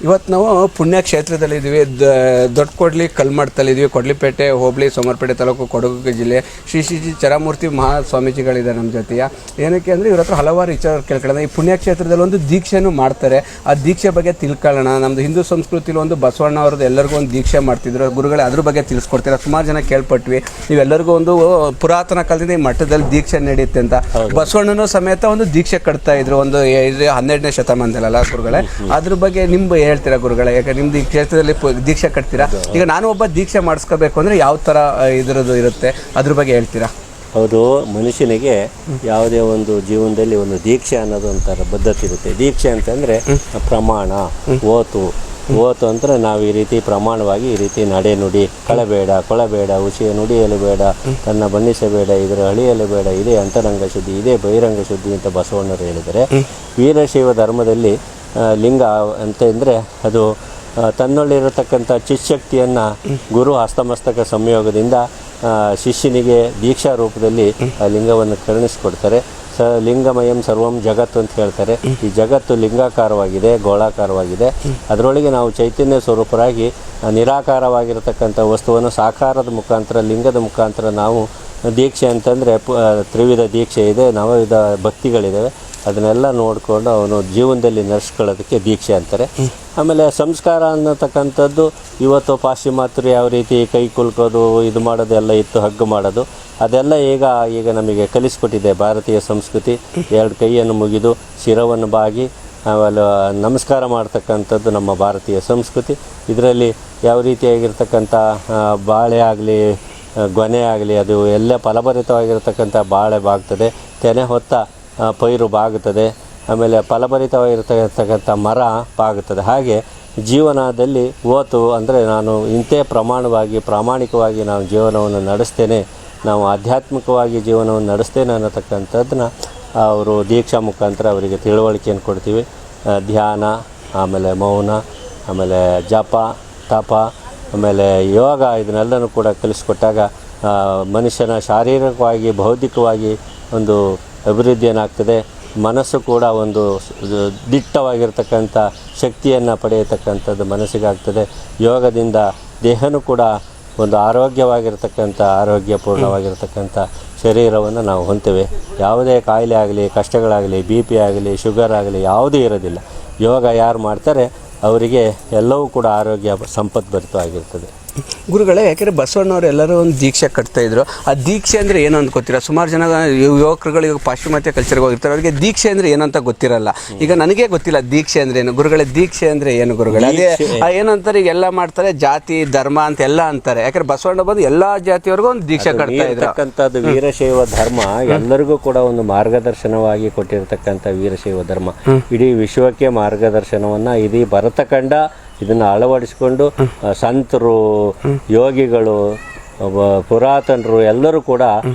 ಇವತ್ತು ನಾವು ಪುಣ್ಯಕ್ಷೇತ್ರದಲ್ಲಿದ್ದೀವಿ. ದೊಡ್ಡಕೊಡ್ಲಿ ಕಲ್ಮಠದಲ್ಲಿದ್ದೀವಿ. ಕೊಡ್ಲಿಪೇಟೆ ಹೋಬಳಿ ಸೋಮವಾರಪೇಟೆ ತಾಲೂಕು ಕೊಡಗು ಜಿಲ್ಲೆ. ಶ್ರೀ ಚರಮೂರ್ತಿ ಮಹಾಸ್ವಾಮೀಜಿಗಳಿದ್ದಾರೆ ನಮ್ಮ ಜೊತೆಯ. ಏನಕ್ಕೆ ಅಂದರೆ ಇವ್ರ ಹತ್ರ ಹಲವಾರು ವಿಚಾರ ಕೇಳ್ಕೊಳ್ಳೋಣ. ಈ ಪುಣ್ಯಕ್ಷೇತ್ರದಲ್ಲಿ ಒಂದು ದೀಕ್ಷೆನೂ ಮಾಡ್ತಾರೆ. ಆ ದೀಕ್ಷೆ ಬಗ್ಗೆ ತಿಳ್ಕೊಳ್ಳೋಣ. ನಮ್ಮದು ಹಿಂದೂ ಸಂಸ್ಕೃತಿಲಿ ಒಂದು ಬಸವಣ್ಣ ಅವ್ರದ್ದು ಎಲ್ಲರಿಗೂ ಒಂದು ದೀಕ್ಷೆ ಮಾಡ್ತಿದ್ರು. ಗುರುಗಳೇ ಅದ್ರ ಬಗ್ಗೆ ತಿಳಿಸ್ಕೊಡ್ತೀರಾ? ಸುಮಾರು ಜನ ಕೇಳ್ಪಟ್ವಿ ನೀವೆಲ್ಲರಿಗೂ ಒಂದು ಪುರಾತನ ಕಾಲದಿಂದ ಈ ಮಠದಲ್ಲಿ ದೀಕ್ಷೆ ನಡೆಯುತ್ತೆ ಅಂತ. ಬಸವಣ್ಣನೂ ಸಮೇತ ಒಂದು ದೀಕ್ಷೆ ಕಟ್ತಾ ಇದ್ರು ಒಂದು 12ನೇ ಶತಮಾನದಲ್ಲ ಗುರುಗಳೇ. ಅದ್ರ ಬಗ್ಗೆ ನಿಮ್ಗೆ ಹೇಳ್ತೀರಾ ಗುರುಗಳೇ? ಯಾಕೆ ನಿಮ್ದು ಈ ಕ್ಷೇತ್ರದಲ್ಲಿ ದೀಕ್ಷೆ ಕಟ್ತೀರಾ? ಈಗ ನಾನು ಒಬ್ಬ ದೀಕ್ಷೆ ಮಾಡಿಸ್ಕೋಬೇಕು ಅಂದರೆ ಯಾವ ಥರ ಇದರದ್ದು ಇರುತ್ತೆ, ಅದ್ರ ಬಗ್ಗೆ ಹೇಳ್ತೀರಾ? ಹೌದು, ಮನುಷ್ಯನಿಗೆ ಯಾವುದೇ ಒಂದು ಜೀವನದಲ್ಲಿ ಒಂದು ದೀಕ್ಷೆ ಅನ್ನೋದು ಒಂಥರ ಪದ್ಧತಿ ಇರುತ್ತೆ. ದೀಕ್ಷೆ ಅಂತಂದರೆ ಪ್ರಮಾಣ, ಓತು ಅಂದರೆ ನಾವು ಈ ರೀತಿ ಪ್ರಮಾಣವಾಗಿ ಈ ರೀತಿ ನಡೆ ನುಡಿ, ಕಳಬೇಡ ಕೊಳಬೇಡ, ಹುಸಿಯ ನುಡಿಯಲು ಬೇಡ, ತನ್ನ ಬಣ್ಣಿಸಬೇಡ, ಇದರ ಅಳಿಯಲು ಬೇಡ, ಇದೇ ಅಂತರಂಗ ಶುದ್ಧಿ, ಇದೇ ಬಹಿರಂಗ ಶುದ್ಧಿ ಅಂತ ಬಸವಣ್ಣರು ಹೇಳಿದರೆ. ವೀರಶೈವ ಧರ್ಮದಲ್ಲಿ ಲಿಂಗ ಅಂತಂದರೆ ಅದು ತನ್ನಲ್ಲಿರತಕ್ಕಂಥ ಚಿಶಕ್ತಿಯನ್ನು ಗುರು ಹಸ್ತಮಸ್ತಕ ಸಂಯೋಗದಿಂದ ಶಿಷ್ಯನಿಗೆ ದೀಕ್ಷಾ ರೂಪದಲ್ಲಿ ಲಿಂಗವನ್ನು ಕರುಣಿಸಿಕೊಡ್ತಾರೆ. ಲಿಂಗಮಯಂ ಸರ್ವಂ ಜಗತ್ತು ಅಂತ ಹೇಳ್ತಾರೆ. ಈ ಜಗತ್ತು ಲಿಂಗಾಕಾರವಾಗಿದೆ, ಗೋಳಾಕಾರವಾಗಿದೆ. ಅದರೊಳಗೆ ನಾವು ಚೈತನ್ಯ ಸ್ವರೂಪರಾಗಿ ನಿರಾಕಾರವಾಗಿರತಕ್ಕಂಥ ವಸ್ತುವನ್ನು ಸಾಕಾರದ ಮುಖಾಂತರ, ಲಿಂಗದ ಮುಖಾಂತರ ನಾವು ದೀಕ್ಷೆ ಅಂತಂದರೆ ತ್ರಿವಿಧ ದೀಕ್ಷೆ ಇದೆ, ನವವಿಧ ಭಕ್ತಿಗಳಿದ್ದಾವೆ. ಅದನ್ನೆಲ್ಲ ನೋಡಿಕೊಂಡು ಅವನು ಜೀವನದಲ್ಲಿ ನಡೆಸ್ಕೊಳ್ಳೋದಕ್ಕೆ ದೀಕ್ಷೆ ಅಂತಾರೆ. ಆಮೇಲೆ ಸಂಸ್ಕಾರ ಅನ್ನತಕ್ಕಂಥದ್ದು ಇವತ್ತು ಪಾಶ್ಚಿಮಾತ್ಯರು ಯಾವ ರೀತಿ ಕೈ ಕುಲ್ಕೋದು ಇದು ಮಾಡೋದು ಎಲ್ಲ ಇತ್ತು, ಹಗ್ಗು ಮಾಡೋದು ಅದೆಲ್ಲ ಈಗ ನಮಗೆ ಕಲಿಸ್ಕೊಟ್ಟಿದೆ ಭಾರತೀಯ ಸಂಸ್ಕೃತಿ. 2 ಕೈಯನ್ನು ಮುಗಿದು ಶಿರವನ್ನು ಬಾಗಿ ಆಮೇಲೆ ನಮಸ್ಕಾರ ಮಾಡ್ತಕ್ಕಂಥದ್ದು ನಮ್ಮ ಭಾರತೀಯ ಸಂಸ್ಕೃತಿ. ಇದರಲ್ಲಿ ಯಾವ ರೀತಿಯಾಗಿರ್ತಕ್ಕಂಥ ಬಾಳೆ ಆಗಲಿ ಗೊನೆ ಆಗಲಿ ಅದು ಎಲ್ಲ ಫಲಭರಿತವಾಗಿರ್ತಕ್ಕಂಥ ಬಾಳೆ ಬಾಗ್ತದೆ, ತೆನೆ ಹೊತ್ತ ಪೈರು ಬಾಗುತ್ತದೆ, ಆಮೇಲೆ ಫಲಭರಿತವಾಗಿರ್ತಕ್ಕಂಥ ಮರ ಬಾಗುತ್ತದೆ. ಹಾಗೆ ಜೀವನದಲ್ಲಿ ಅಂದರೆ ನಾನು ಇಂಥೇ ಪ್ರಾಮಾಣಿಕವಾಗಿ ನಾವು ಜೀವನವನ್ನು ನಡೆಸ್ತೇನೆ, ನಾವು ಆಧ್ಯಾತ್ಮಿಕವಾಗಿ ಜೀವನವನ್ನು ನಡೆಸ್ತೇನೆ ಅನ್ನತಕ್ಕಂಥದ್ದನ್ನ ಅವರು ದೀಕ್ಷಾ ಮುಖಾಂತರ ಅವರಿಗೆ ತಿಳುವಳಿಕೆಯನ್ನು ಕೊಡ್ತೀವಿ. ಧ್ಯಾನ, ಆಮೇಲೆ ಮೌನ, ಆಮೇಲೆ ಜಪ, ತಪ, ಆಮೇಲೆ ಯೋಗ ಇದನ್ನೆಲ್ಲನೂ ಕೂಡ ಕಲಿಸ್ಕೊಟ್ಟಾಗ ಮನುಷ್ಯನ ಶಾರೀರಿಕವಾಗಿ ಬೌದ್ಧಿಕವಾಗಿ ಒಂದು ಅಭಿವೃದ್ಧಿಯನ್ನಾಗ್ತದೆ. ಮನಸ್ಸು ಕೂಡ ಒಂದು ದಿಟ್ಟವಾಗಿರ್ತಕ್ಕಂಥ ಶಕ್ತಿಯನ್ನು ಪಡೆಯತಕ್ಕಂಥದ್ದು ಮನಸ್ಸಿಗಾಗ್ತದೆ. ಯೋಗದಿಂದ ದೇಹನೂ ಕೂಡ ಒಂದು ಆರೋಗ್ಯಪೂರ್ಣವಾಗಿರ್ತಕ್ಕಂಥ ಶರೀರವನ್ನು ನಾವು ಹೊಂತೇವೆ. ಯಾವುದೇ ಕಾಯಿಲೆ ಆಗಲಿ, ಕಷ್ಟಗಳಾಗಲಿ, BP ಆಗಲಿ, ಶುಗರ್ ಆಗಲಿ ಯಾವುದೂ ಇರೋದಿಲ್ಲ. ಯೋಗ ಯಾರು ಮಾಡ್ತಾರೆ ಅವರಿಗೆ ಎಲ್ಲವೂ ಕೂಡ ಆರೋಗ್ಯ ಸಂಪದ್ಭರಿತವಾಗಿರ್ತದೆ. ಗುರುಗಳೇ, ಯಾಕೆಂದರೆ ಬಸವಣ್ಣವ್ರು ಎಲ್ಲರೂ ಒಂದು ದೀಕ್ಷೆ ಕಟ್ತಾಯಿದ್ರು. ಆ ದೀಕ್ಷೆ ಅಂದರೆ ಏನು ಅಂತ ಗೊತ್ತಿಲ್ಲ. ಸುಮಾರು ಜನ ಯುವಕರುಗಳು ಇವಾಗ ಪಾಶ್ಚಿಮಾತ್ಯ ಕಲ್ಚರ್ಗೆ ಹೋಗಿರ್ತಾರೆ, ಅವರಿಗೆ ದೀಕ್ಷೆ ಅಂದರೆ ಏನಂತ ಗೊತ್ತಿರಲ್ಲ. ಈಗ ನನಗೆ ಗೊತ್ತಿಲ್ಲ ದೀಕ್ಷೆ ಅಂದರೆ ಏನು. ಗುರುಗಳೇ, ದೀಕ್ಷೆ ಅಂದರೆ ಏನು ಗುರುಗಳೇ? ಅದೇ ಏನಂತಾರೆ, ಈಗ ಎಲ್ಲ ಮಾಡ್ತಾರೆ, ಜಾತಿ ಧರ್ಮ ಅಂತ ಎಲ್ಲ ಅಂತಾರೆ. ಯಾಕಂದ್ರೆ ಬಸವಣ್ಣ ಬಂದು ಎಲ್ಲ ಜಾತಿಯವ್ರಿಗೂ ಒಂದು ದೀಕ್ಷೆ ಕಟ್ತಾ ಇರ್ತಕ್ಕಂಥದ್ದು ವೀರಶೈವ ಧರ್ಮ ಎಲ್ಲರಿಗೂ ಕೂಡ ಒಂದು ಮಾರ್ಗದರ್ಶನವಾಗಿ ಕೊಟ್ಟಿರ್ತಕ್ಕಂಥ ವೀರಶೈವ ಧರ್ಮ ಇಡೀ ವಿಶ್ವಕ್ಕೆ ಮಾರ್ಗದರ್ಶನವನ್ನು ಇಡೀ ಭರತಖಂಡ ಇದನ್ನು ಅಳವಡಿಸಿಕೊಂಡು ಸಂತರು, ಯೋಗಿಗಳು, ಪುರಾತನರು ಎಲ್ಲರೂ ಕೂಡ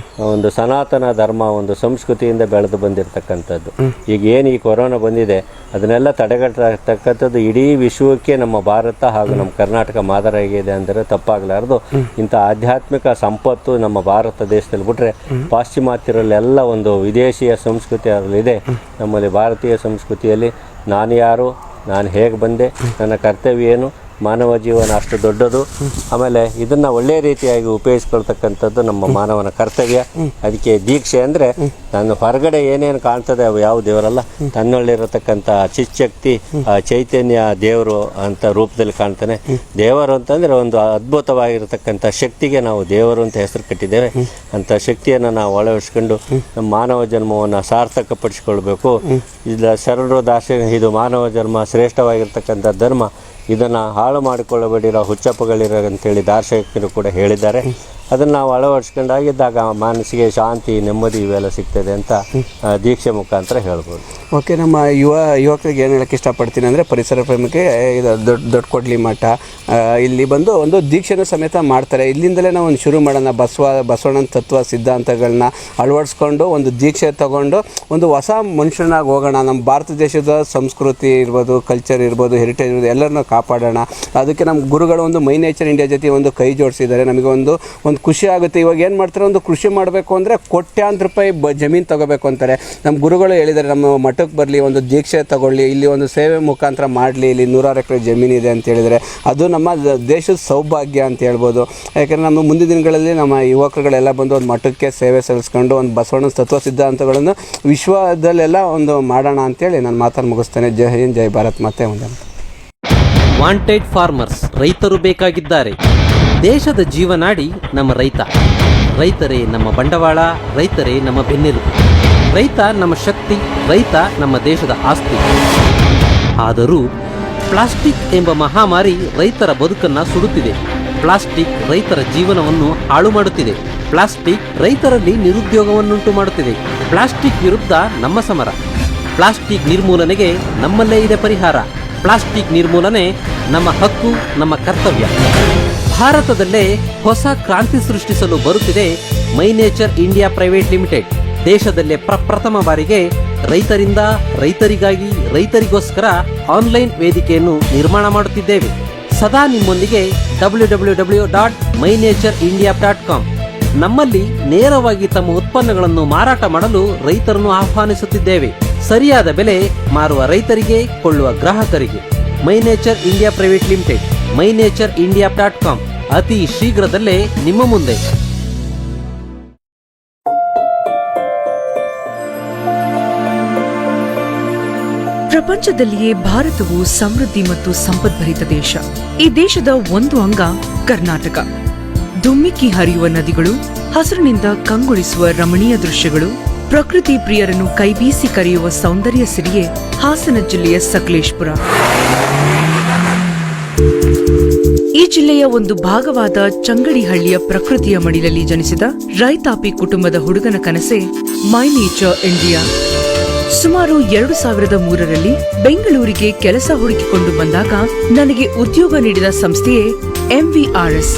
ಒಂದು ಸನಾತನ ಧರ್ಮ, ಒಂದು ಸಂಸ್ಕೃತಿಯಿಂದ ಬೆಳೆದು ಬಂದಿರತಕ್ಕಂಥದ್ದು. ಈಗ ಏನು ಈ ಕೊರೋನಾ ಬಂದಿದೆ ಅದನ್ನೆಲ್ಲ ತಡೆಗಟ್ಟತಕ್ಕಂಥದ್ದು ಇಡೀ ವಿಶ್ವಕ್ಕೆ ನಮ್ಮ ಭಾರತ ಹಾಗೂ ನಮ್ಮ ಕರ್ನಾಟಕ ಮಾದರಿಯಾಗಿದೆ ಅಂದರೆ ತಪ್ಪಾಗಲಾರದು. ಇಂಥ ಆಧ್ಯಾತ್ಮಿಕ ಸಂಪತ್ತು ನಮ್ಮ ಭಾರತ ದೇಶದಲ್ಲಿ ಬಿಟ್ಟರೆ ಪಾಶ್ಚಿಮಾತ್ಯರಲ್ಲೆಲ್ಲ ಒಂದು ವಿದೇಶಿಯ ಸಂಸ್ಕೃತಿ ಅದರಲ್ಲಿದೆ. ನಮ್ಮಲ್ಲಿ ಭಾರತೀಯ ಸಂಸ್ಕೃತಿಯಲ್ಲಿ ನಾನು ಯಾರು, ನಾನು ಹೇಗೆ ಬಂದೆ, ನನ್ನ ಕರ್ತವ್ಯ ಏನು, ಮಾನವ ಜೀವನ ಅಷ್ಟು ದೊಡ್ಡದು. ಆಮೇಲೆ ಇದನ್ನು ಒಳ್ಳೆಯ ರೀತಿಯಾಗಿ ಉಪಯೋಗಿಸ್ಕೊಳ್ತಕ್ಕಂಥದ್ದು ನಮ್ಮ ಮಾನವನ ಕರ್ತವ್ಯ. ಅದಕ್ಕೆ ದೀಕ್ಷೆ ಅಂದರೆ ನಾನು ಹೊರಗಡೆ ಏನೇನು ಕಾಣ್ತದೆ ಅವು ಯಾವ ದೇವರಲ್ಲ, ತನ್ನಲ್ಲಿರತಕ್ಕಂಥ ಚಿಚ್ಚಕ್ತಿ ಚೈತನ್ಯ ದೇವರು ಅಂತ ರೂಪದಲ್ಲಿ ಕಾಣ್ತಾನೆ. ದೇವರು ಅಂತಂದರೆ ಒಂದು ಅದ್ಭುತವಾಗಿರತಕ್ಕಂಥ ಶಕ್ತಿಗೆ ನಾವು ದೇವರು ಅಂತ ಹೆಸರು ಕಟ್ಟಿದ್ದೇವೆ. ಅಂಥ ಶಕ್ತಿಯನ್ನು ನಾವು ಅಳವಡಿಸ್ಕೊಂಡು ನಮ್ಮ ಮಾನವ ಜನ್ಮವನ್ನು ಸಾರ್ಥಕಪಡಿಸ್ಕೊಳ್ಬೇಕು. ಇಲ್ಲ ಶರಣರು ದಾರ್ಶನಿಕ ಇದು ಮಾನವ ಜನ್ಮ ಶ್ರೇಷ್ಠವಾಗಿರ್ತಕ್ಕಂಥ ಧರ್ಮ, ಇದನ್ನು ಹಾಳು ಮಾಡಿಕೊಳ್ಳಬೇಡಿರೋ ಹುಚ್ಚಪ್ಪಗಳಿರೋ ಅಂತೇಳಿ ದಾರ್ಶನಿಕರು ಕೂಡ ಹೇಳಿದ್ದಾರೆ. ಅದನ್ನು ನಾವು ಅಳವಡಿಸ್ಕೊಂಡಾಗಿದ್ದಾಗ ಮನಸ್ಸಿಗೆ ಶಾಂತಿ, ನೆಮ್ಮದಿ ಇವೆಲ್ಲ ಸಿಗ್ತದೆ ಅಂತ ದೀಕ್ಷೆ ಮುಖಾಂತರ ಹೇಳ್ಬೋದು. ಓಕೆ, ನಮ್ಮ ಯುವಕರಿಗೆ ಏನು ಹೇಳೋಕ್ಕೆ ಇಷ್ಟಪಡ್ತೀನಿ ಅಂದರೆ ಪರಿಸರ ಪ್ರೇಮಕ್ಕೆ ಇದು ದೊಡ್ಡ ಕೊಡ್ಲಿ ಮಠ ಇಲ್ಲಿ ಬಂದು ಒಂದು ದೀಕ್ಷೆನೂ ಸಮೇತ ಮಾಡ್ತಾರೆ. ಇಲ್ಲಿಂದಲೇ ನಾವು ಒಂದು ಶುರು ಮಾಡೋಣ. ಬಸವಣ್ಣನ ತತ್ವ ಸಿದ್ಧಾಂತಗಳನ್ನ ಅಳವಡಿಸ್ಕೊಂಡು ಒಂದು ದೀಕ್ಷೆ ತಗೊಂಡು ಒಂದು ಹೊಸ ಮನುಷ್ಯನಾಗಿ ಹೋಗೋಣ. ನಮ್ಮ ಭಾರತ ದೇಶದ ಸಂಸ್ಕೃತಿ ಇರ್ಬೋದು, ಕಲ್ಚರ್ ಇರ್ಬೋದು, ಹೆರಿಟೇಜ್ ಇರ್ಬೋದು, ಎಲ್ಲರನ್ನೂ ಕಾಪಾಡೋಣ. ಅದಕ್ಕೆ ನಮ್ಮ ಗುರುಗಳು ಒಂದು ಮೈ ನೇಚರ್ ಇಂಡಿಯಾ ಜೊತೆ ಒಂದು ಕೈ ಜೋಡಿಸಿದ್ದಾರೆ. ನಮಗೆ ಒಂದು ಖುಷಿ ಆಗುತ್ತೆ. ಇವಾಗ ಏನು ಮಾಡ್ತಾರೆ, ಒಂದು ಕೃಷಿ ಮಾಡಬೇಕು ಅಂದರೆ ಕೋಟ್ಯಾಂತರ ರೂಪಾಯಿ ಜಮೀನು ತಗೋಬೇಕು ಅಂತಾರೆ. ನಮ್ಮ ಗುರುಗಳು ಹೇಳಿದ್ದಾರೆ, ನಮ್ಮ ಮಠಕ್ಕೆ ಬರಲಿ, ಒಂದು ದೀಕ್ಷೆ ತಗೊಳ್ಳಿ, ಇಲ್ಲಿ ಒಂದು ಸೇವೆ ಮುಖಾಂತರ ಮಾಡಲಿ, ಇಲ್ಲಿ 100 ಎಕರೆ ಜಮೀನಿದೆ ಅಂತ ಹೇಳಿದರೆ ಅದು ನಮ್ಮ ದೇಶದ ಸೌಭಾಗ್ಯ ಅಂತ ಹೇಳ್ಬೋದು. ಯಾಕೆಂದರೆ ನಮ್ಮ ಮುಂದಿನ ದಿನಗಳಲ್ಲಿ ನಮ್ಮ ಯುವಕರುಗಳೆಲ್ಲ ಬಂದು ಒಂದು ಮಠಕ್ಕೆ ಸೇವೆ ಸಲ್ಲಿಸ್ಕೊಂಡು ಒಂದು ಬಸವಣ್ಣನ ತತ್ವ ಸಿದ್ಧಾಂತಗಳನ್ನು ವಿಶ್ವದಲ್ಲೆಲ್ಲ ಒಂದು ಮಾಡೋಣ ಅಂತೇಳಿ ನಾನು ಮಾತನ್ನು ಮುಗಿಸ್ತೇನೆ. ಜೈ ಹಿಂದ್, ಜೈ ಭಾರತ್ ಮಾತೆ ಒಂದೇ. ವಾಂಟೆಡ್ ಫಾರ್ಮರ್ಸ್, ರೈತರು ಬೇಕಾಗಿದ್ದಾರೆ. ದೇಶದ ಜೀವನಾಡಿ ನಮ್ಮ ರೈತ. ರೈತರೇ ನಮ್ಮ ಬಂಡವಾಳ, ರೈತರೇ ನಮ್ಮ ಬೆನ್ನೆಲುಬು. ರೈತ ನಮ್ಮ ಶಕ್ತಿ, ರೈತ ನಮ್ಮ ದೇಶದ ಆಸ್ತಿ. ಆದರೂ ಪ್ಲಾಸ್ಟಿಕ್ ಎಂಬ ಮಹಾಮಾರಿ ರೈತರ ಬದುಕನ್ನು ಸುಡುತ್ತಿದೆ. ಪ್ಲಾಸ್ಟಿಕ್ ರೈತರ ಜೀವನವನ್ನು ಹಾಳು ಮಾಡುತ್ತಿದೆ. ಪ್ಲಾಸ್ಟಿಕ್ ರೈತರಲ್ಲಿ ನಿರುದ್ಯೋಗವನ್ನುಂಟು ಮಾಡುತ್ತಿದೆ. ಪ್ಲಾಸ್ಟಿಕ್ ವಿರುದ್ಧ ನಮ್ಮ ಸಮರ. ಪ್ಲಾಸ್ಟಿಕ್ ನಿರ್ಮೂಲನೆಗೆ ನಮ್ಮಲ್ಲೇ ಇದೆ ಪರಿಹಾರ. ಪ್ಲಾಸ್ಟಿಕ್ ನಿರ್ಮೂಲನೆ ನಮ್ಮ ಹಕ್ಕು, ನಮ್ಮ ಕರ್ತವ್ಯ. ಭಾರತದಲ್ಲೇ ಹೊಸ ಕ್ರಾಂತಿ ಸೃಷ್ಟಿಸಲು ಬರುತ್ತಿದೆ ಮೈ ನೇಚರ್ ಇಂಡಿಯಾ ಪ್ರೈವೇಟ್ ಲಿಮಿಟೆಡ್. ದೇಶದಲ್ಲೇ ಪ್ರಪ್ರಥಮ ಬಾರಿಗೆ ರೈತರಿಂದ ರೈತರಿಗಾಗಿ ರೈತರಿಗೋಸ್ಕರ ಆನ್ಲೈನ್ ವೇದಿಕೆಯನ್ನು ನಿರ್ಮಾಣ ಮಾಡುತ್ತಿದ್ದೇವೆ. ಸದಾ ನಿಮ್ಮೊಂದಿಗೆ www.mynaturindia.com. ನಮ್ಮಲ್ಲಿ ನೇರವಾಗಿ ತಮ್ಮ ಉತ್ಪನ್ನಗಳನ್ನು ಮಾರಾಟ ಮಾಡಲು ರೈತರನ್ನು ಆಹ್ವಾನಿಸುತ್ತಿದ್ದೇವೆ. ಸರಿಯಾದ ಬೆಲೆ ಮಾರುವ ರೈತರಿಗೆ, ಕೊಳ್ಳುವ ಗ್ರಾಹಕರಿಗೆ. ಮೈ nature India private limited, mynaturindia.com ಅತಿ ಶೀಘ್ರದಲ್ಲೇ ನಿಮ್ಮ ಮುಂದೆ. ಪ್ರಪಂಚದಲ್ಲಿಯೇ ಭಾರತವು ಸಮೃದ್ಧಿ ಮತ್ತು ಸಂಪದ್ಭರಿತ ದೇಶ. ಈ ದೇಶದ ಒಂದು ಅಂಗ ಕರ್ನಾಟಕ. ಧುಮ್ಮಿಕ್ಕಿ ಹರಿಯುವ ನದಿಗಳು, ಹಸಿರಿನಿಂದ ಕಂಗೊಳಿಸುವ ರಮಣೀಯ ದೃಶ್ಯಗಳು, ಪ್ರಕೃತಿ ಪ್ರಿಯರನ್ನು ಕೈಬೀಸಿ ಕರೆಯುವ ಸೌಂದರ್ಯ ಸಿರಿಯೇ ಹಾಸನ ಜಿಲ್ಲೆಯ ಸಕಲೇಶಪುರ. ಈ ಜಿಲ್ಲೆಯ ಒಂದು ಭಾಗವಾದ ಚಂಗಡಿಹಳ್ಳಿಯ ಪ್ರಕೃತಿಯ ಮಡಿಲಲ್ಲಿ ಜನಿಸಿದ ರೈತಾಪಿ ಕುಟುಂಬದ ಹುಡುಗನ ಕನಸೇ ಮೈ ನೇಚರ್ ಇಂಡಿಯಾ. ಸುಮಾರು 2003ರಲ್ಲಿ ಬೆಂಗಳೂರಿಗೆ ಕೆಲಸ ಹುಡುಕಿಕೊಂಡು ಬಂದಾಗ ನನಗೆ ಉದ್ಯೋಗ ನೀಡಿದ ಸಂಸ್ಥೆಯೇ MVRS.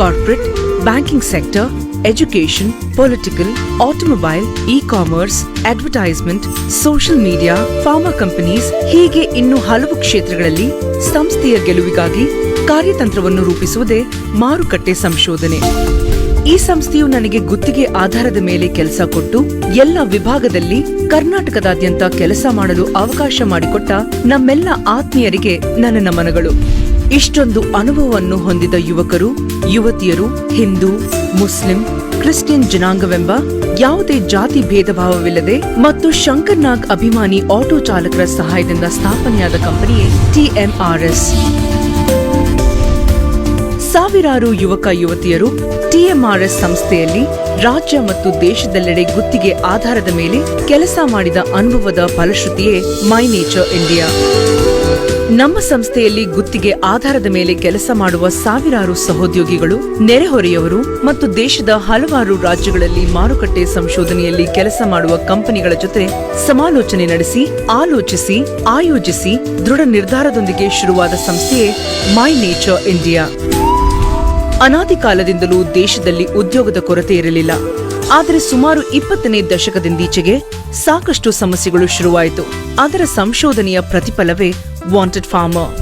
Corporate, banking sector, education, political, automobile, e-commerce, advertisement, social media, pharma companies ಹೀಗೆ ಇನ್ನು ಹಲವು ಕ್ಷೇತ್ರಗಳಲ್ಲಿ ಸಂಸ್ಥೆಯ ಗೆಲುವಿಗಾಗಿ ಕಾರ್ಯತಂತ್ರವನ್ನು ರೂಪಿಸುವುದೇ ಮಾರುಕಟ್ಟೆ ಸಂಶೋಧನೆ. ಈ ಸಂಸ್ಥೆಯು ನನಗೆ ಗುತ್ತಿಗೆ ಆಧಾರದ ಮೇಲೆ ಕೆಲಸ ಕೊಟ್ಟು ಎಲ್ಲ ವಿಭಾಗದಲ್ಲಿ ಕರ್ನಾಟಕದಾದ್ಯಂತ ಕೆಲಸ ಮಾಡಲು ಅವಕಾಶ ಮಾಡಿಕೊಟ್ಟ ನಮ್ಮೆಲ್ಲ ಆತ್ಮೀಯರಿಗೆ ನನ್ನ ನಮನಗಳು. ಇಷ್ಟೊಂದು ಅನುಭವವನ್ನು ಹೊಂದಿದ ಯುವಕರು, ಯುವತಿಯರು, ಹಿಂದೂ, ಮುಸ್ಲಿಂ, ಕ್ರಿಶ್ಚಿಯನ್ ಜನಾಂಗವೆಂಬ ಯಾವುದೇ ಜಾತಿ ಭೇದ ಭಾವವಿಲ್ಲದೆ ಮತ್ತು ಶಂಕರ್ನಾಗ್ ಅಭಿಮಾನಿ ಆಟೋ ಚಾಲಕರ ಸಹಾಯದಿಂದ ಸ್ಥಾಪನೆಯಾದ ಕಂಪನಿಯೇ TMRS. ಸಾವಿರಾರು ಯುವಕ ಯುವತಿಯರು TMRS ಸಂಸ್ಥೆಯಲ್ಲಿ ರಾಜ್ಯ ಮತ್ತು ದೇಶದೆಲ್ಲೆಡೆ ಗುತ್ತಿಗೆ ಆಧಾರದ ಮೇಲೆ ಕೆಲಸ ಮಾಡಿದ ಅನುಭವದ ಫಲಶ್ರುತಿಯೇ ಮೈ ನೇಚರ್ ಇಂಡಿಯಾ. ನಮ್ಮ ಸಂಸ್ಥೆಯಲ್ಲಿ ಗುತ್ತಿಗೆ ಆಧಾರದ ಮೇಲೆ ಕೆಲಸ ಮಾಡುವ ಸಾವಿರಾರು ಸಹೋದ್ಯೋಗಿಗಳು, ನೆರೆಹೊರೆಯವರು ಮತ್ತು ದೇಶದ ಹಲವಾರು ರಾಜ್ಯಗಳಲ್ಲಿ ಮಾರುಕಟ್ಟೆ ಸಂಶೋಧನೆಯಲ್ಲಿ ಕೆಲಸ ಮಾಡುವ ಕಂಪನಿಗಳ ಜೊತೆ ಸಮಾಲೋಚನೆ ನಡೆಸಿ, ಆಲೋಚಿಸಿ, ಆಯೋಜಿಸಿ ದೃಢ ನಿರ್ಧಾರದೊಂದಿಗೆ ಶುರುವಾದ ಸಂಸ್ಥೆಯೇ ಮೈ ನೇಚರ್ ಇಂಡಿಯಾ. ಅನಾದಿ ಕಾಲದಿಂದಲೂ ದೇಶದಲ್ಲಿ ಉದ್ಯೋಗದ ಕೊರತೆ ಇರಲಿಲ್ಲ. ಆದರೆ ಸುಮಾರು 20ನೇ ದಶಕದಿಂದೀಚೆಗೆ ಸಾಕಷ್ಟು ಸಮಸ್ಯೆಗಳು ಶುರುವಾಯಿತು. ಅದರ ಸಂಶೋಧನೆಯ ಪ್ರತಿಫಲವೇ ವಾಂಟೆಡ್ ಫಾರ್ಮರ್.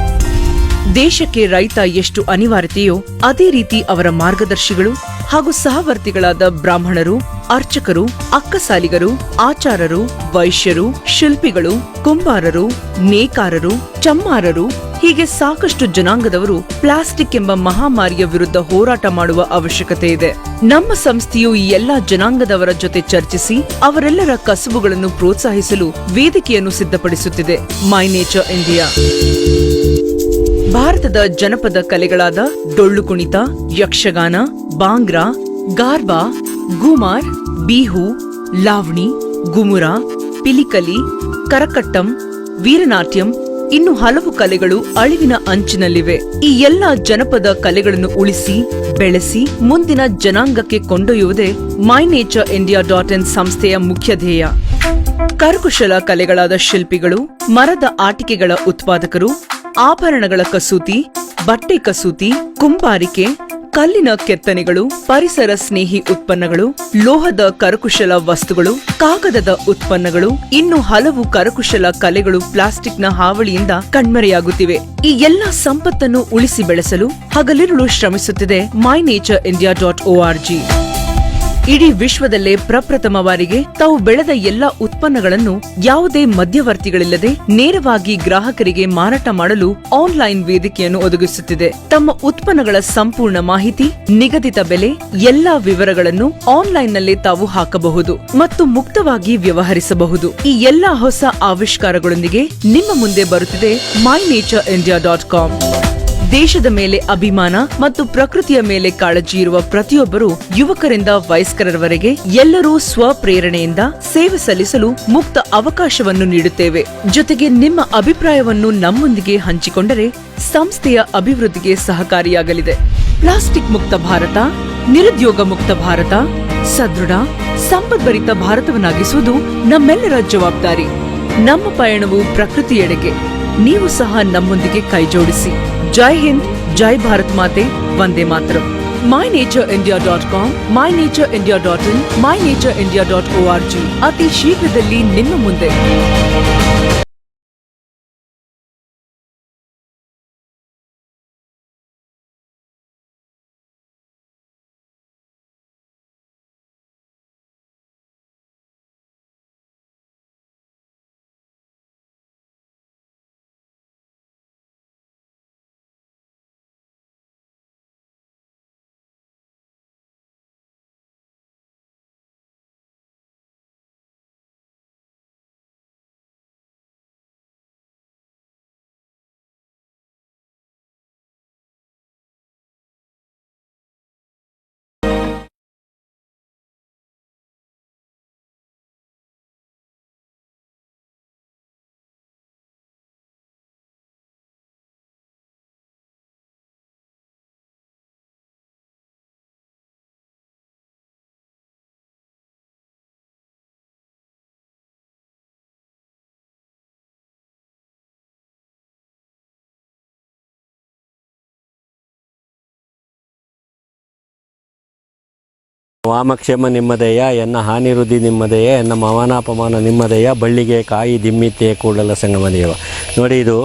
ದೇಶಕ್ಕೆ ರೈತ ಎಷ್ಟು ಅನಿವಾರ್ಯತೆಯೋ ಅದೇ ರೀತಿ ಅವರ ಮಾರ್ಗದರ್ಶಿಗಳು ಹಾಗೂ ಸಹವರ್ತಿಗಳಾದ ಬ್ರಾಹ್ಮಣರು, ಅರ್ಚಕರು, ಅಕ್ಕಸಾಲಿಗರು, ಆಚಾರರು, ವೈಶ್ಯರು, ಶಿಲ್ಪಿಗಳು, ಕುಂಬಾರರು, ನೇಕಾರರು, ಚಮ್ಮಾರರು ಹೀಗೆ ಸಾಕಷ್ಟು ಜನಾಂಗದವರು ಪ್ಲಾಸ್ಟಿಕ್ ಎಂಬ ಮಹಾಮಾರಿಯ ವಿರುದ್ಧ ಹೋರಾಟ ಮಾಡುವ ಅವಶ್ಯಕತೆ ಇದೆ. ನಮ್ಮ ಸಂಸ್ಥೆಯು ಈ ಎಲ್ಲಾ ಜನಾಂಗದವರ ಜೊತೆ ಚರ್ಚಿಸಿ ಅವರೆಲ್ಲರ ಕಸುಬುಗಳನ್ನು ಪ್ರೋತ್ಸಾಹಿಸಲು ವೇದಿಕೆಯನ್ನು ಸಿದ್ಧಪಡಿಸುತ್ತಿದೆ. ಮೈ ನೇಚರ್ ಇಂಡಿಯಾ ಭಾರತದ ಜನಪದ ಕಲೆಗಳಾದ ಡೊಳ್ಳು ಕುಣಿತ, ಯಕ್ಷಗಾನ, ಬಾಂಗ್ರಾ, ಗಾರ್ಬಾ, ಗುಮಾರ್, ಬಿಹು, ಲಾವಣಿ, ಗುಮುರ, ಪಿಲಿಕಲಿ, ಕರಕಟ್ಟಂ, ವೀರನಾಟ್ಯಂ ಇನ್ನು ಹಲವು ಕಲೆಗಳು ಅಳಿವಿನ ಅಂಚಿನಲ್ಲಿವೆ. ಈ ಎಲ್ಲಾ ಜನಪದ ಕಲೆಗಳನ್ನು ಉಳಿಸಿ ಬೆಳೆಸಿ ಮುಂದಿನ ಜನಾಂಗಕ್ಕೆ ಕೊಂಡೊಯ್ಯುವುದೇ ಮೈ ನೇಚರ್ ಇಂಡಿಯಾ.in ಸಂಸ್ಥೆಯ ಮುಖ್ಯ ಧ್ಯೇಯ. ಕರಕುಶಲ ಕಲೆಗಳಾದ ಶಿಲ್ಪಿಗಳು, ಮರದ ಆಟಿಕೆಗಳ ಉತ್ಪಾದಕರು, ಆಭರಣಗಳ ಕಸೂತಿ, ಬಟ್ಟೆ ಕಸೂತಿ, ಕುಂಬಾರಿಕೆ, ಕಲ್ಲಿನ ಕೆತ್ತನೆಗಳು, ಪರಿಸರ ಸ್ನೇಹಿ ಉತ್ಪನ್ನಗಳು, ಲೋಹದ ಕರಕುಶಲ ವಸ್ತುಗಳು, ಕಾಗದದ ಉತ್ಪನ್ನಗಳು ಇನ್ನು ಹಲವು ಕರಕುಶಲ ಕಲೆಗಳು ಪ್ಲಾಸ್ಟಿಕ್ನ ಹಾವಳಿಯಿಂದ ಕಣ್ಮರೆಯಾಗುತ್ತಿವೆ. ಈ ಎಲ್ಲಾ ಸಂಪತ್ತನ್ನು ಉಳಿಸಿ ಬೆಳೆಸಲು ಹಗಲಿರುಳು ಶ್ರಮಿಸುತ್ತಿದೆ ಮೈ ನೇಚರ್ ಇಂಡಿಯಾ.org. ಇಡೀ ವಿಶ್ವದಲ್ಲೇ ಪ್ರಪ್ರಥಮ ಬಾರಿಗೆ ತಾವು ಬೆಳೆದ ಎಲ್ಲಾ ಉತ್ಪನ್ನಗಳನ್ನು ಯಾವುದೇ ಮಧ್ಯವರ್ತಿಗಳಿಲ್ಲದೆ ನೇರವಾಗಿ ಗ್ರಾಹಕರಿಗೆ ಮಾರಾಟ ಮಾಡಲು ಆನ್ಲೈನ್ ವೇದಿಕೆಯನ್ನು ಒದಗಿಸುತ್ತಿದೆ. ತಮ್ಮ ಉತ್ಪನ್ನಗಳ ಸಂಪೂರ್ಣ ಮಾಹಿತಿ, ನಿಗದಿತ ಬೆಲೆ, ಎಲ್ಲಾ ವಿವರಗಳನ್ನು ಆನ್ಲೈನ್ನಲ್ಲೇ ತಾವು ಹಾಕಬಹುದು ಮತ್ತು ಮುಕ್ತವಾಗಿ ವ್ಯವಹರಿಸಬಹುದು. ಈ ಎಲ್ಲಾ ಹೊಸ ಆವಿಷ್ಕಾರಗಳೊಂದಿಗೆ ನಿಮ್ಮ ಮುಂದೆ ಬರುತ್ತಿದೆ ಮೈ ನೇಚರ್ ಇಂಡಿಯಾ.com. ದೇಶದ ಮೇಲೆ ಅಭಿಮಾನ ಮತ್ತು ಪ್ರಕೃತಿಯ ಮೇಲೆ ಕಾಳಜಿ ಇರುವ ಪ್ರತಿಯೊಬ್ಬರು, ಯುವಕರಿಂದ ವಯಸ್ಕರವರೆಗೆ ಎಲ್ಲರೂ ಸ್ವಪ್ರೇರಣೆಯಿಂದ ಸೇವೆ ಸಲ್ಲಿಸಲು ಮುಕ್ತ ಅವಕಾಶವನ್ನು ನೀಡುತ್ತೇವೆ. ಜೊತೆಗೆ ನಿಮ್ಮ ಅಭಿಪ್ರಾಯವನ್ನು ನಮ್ಮೊಂದಿಗೆ ಹಂಚಿಕೊಂಡರೆ ಸಂಸ್ಥೆಯ ಅಭಿವೃದ್ಧಿಗೆ ಸಹಕಾರಿಯಾಗಲಿದೆ. ಪ್ಲಾಸ್ಟಿಕ್ ಮುಕ್ತ ಭಾರತ, ನಿರುದ್ಯೋಗ ಮುಕ್ತ ಭಾರತ, ಸದೃಢ ಸಂಪದ್ಭರಿತ ಭಾರತವನ್ನಾಗಿಸುವುದು ನಮ್ಮೆಲ್ಲರ ಜವಾಬ್ದಾರಿ. ನಮ್ಮ ಪಯಣವು ಪ್ರಕೃತಿಯೆಡೆಗೆ. ನೀವು ಸಹ ನಮ್ಮೊಂದಿಗೆ ಕೈಜೋಡಿಸಿ. ಜೈ ಹಿಂದ್, ಜೈ ಭಾರತ್ ಮಾತೆ, Vande Mataram. My nature India dot com, my nature India dot in, my nature India dot org ಅತಿ ಶೀಘ್ರದಲ್ಲಿ ನಿಮ್ಮ ಮುಂದೆ. ವಾಮಕ್ಷೇಮ ನಿಮ್ಮದೆಯ, ಎನ್ನ ಹಾನಿರುದ್ಧಿ ನಿಮ್ಮದೆಯ, ಎನ್ನ ಮವನಾಪಮಾನ ನಿಮ್ಮದೆಯ, ಬಳ್ಳಿಗೆ ಕಾಯಿ ದಿಮ್ಮಿತ್ತೆ ಕೂಡಲ ಸಂಗಮ ದೇವ. ನೋಡಿ, ಇದು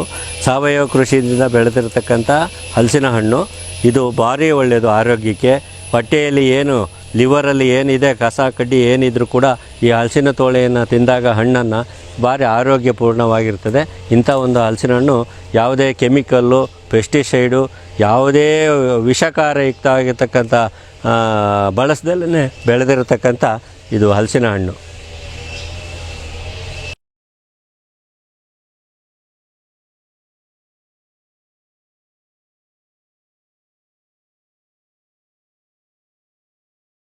ಸಾವಯವ ಕೃಷಿಯಿಂದ ಬೆಳೆದಿರತಕ್ಕಂಥ ಹಲಸಿನ ಹಣ್ಣು. ಇದು ಭಾರಿ ಒಳ್ಳೆಯದು ಆರೋಗ್ಯಕ್ಕೆ. ಹೊಟ್ಟೆಯಲ್ಲಿ ಏನು ಲಿವರಲ್ಲಿ ಏನಿದೆ, ಕಸ ಕಡ್ಡಿ ಏನಿದ್ರೂ ಕೂಡ ಈ ಹಲಸಿನ ತೋಳೆಯನ್ನು ತಿಂದಾಗ ಹಣ್ಣನ್ನು ಭಾರಿ ಆರೋಗ್ಯಪೂರ್ಣವಾಗಿರ್ತದೆ. ಇಂಥ ಒಂದು ಹಲಸಿನ ಹಣ್ಣು ಯಾವುದೇ ಕೆಮಿಕಲ್ಲು, ಪೆಸ್ಟಿಸೈಡು, ಯಾವುದೇ ವಿಷಕಾರಯುಕ್ತವಾಗಿರ್ತಕ್ಕಂಥ ಬಳಸದಲ್ಲೇ ಬೆಳೆದಿರತಕ್ಕಂಥ ಇದು ಹಲಸಿನ ಹಣ್ಣು.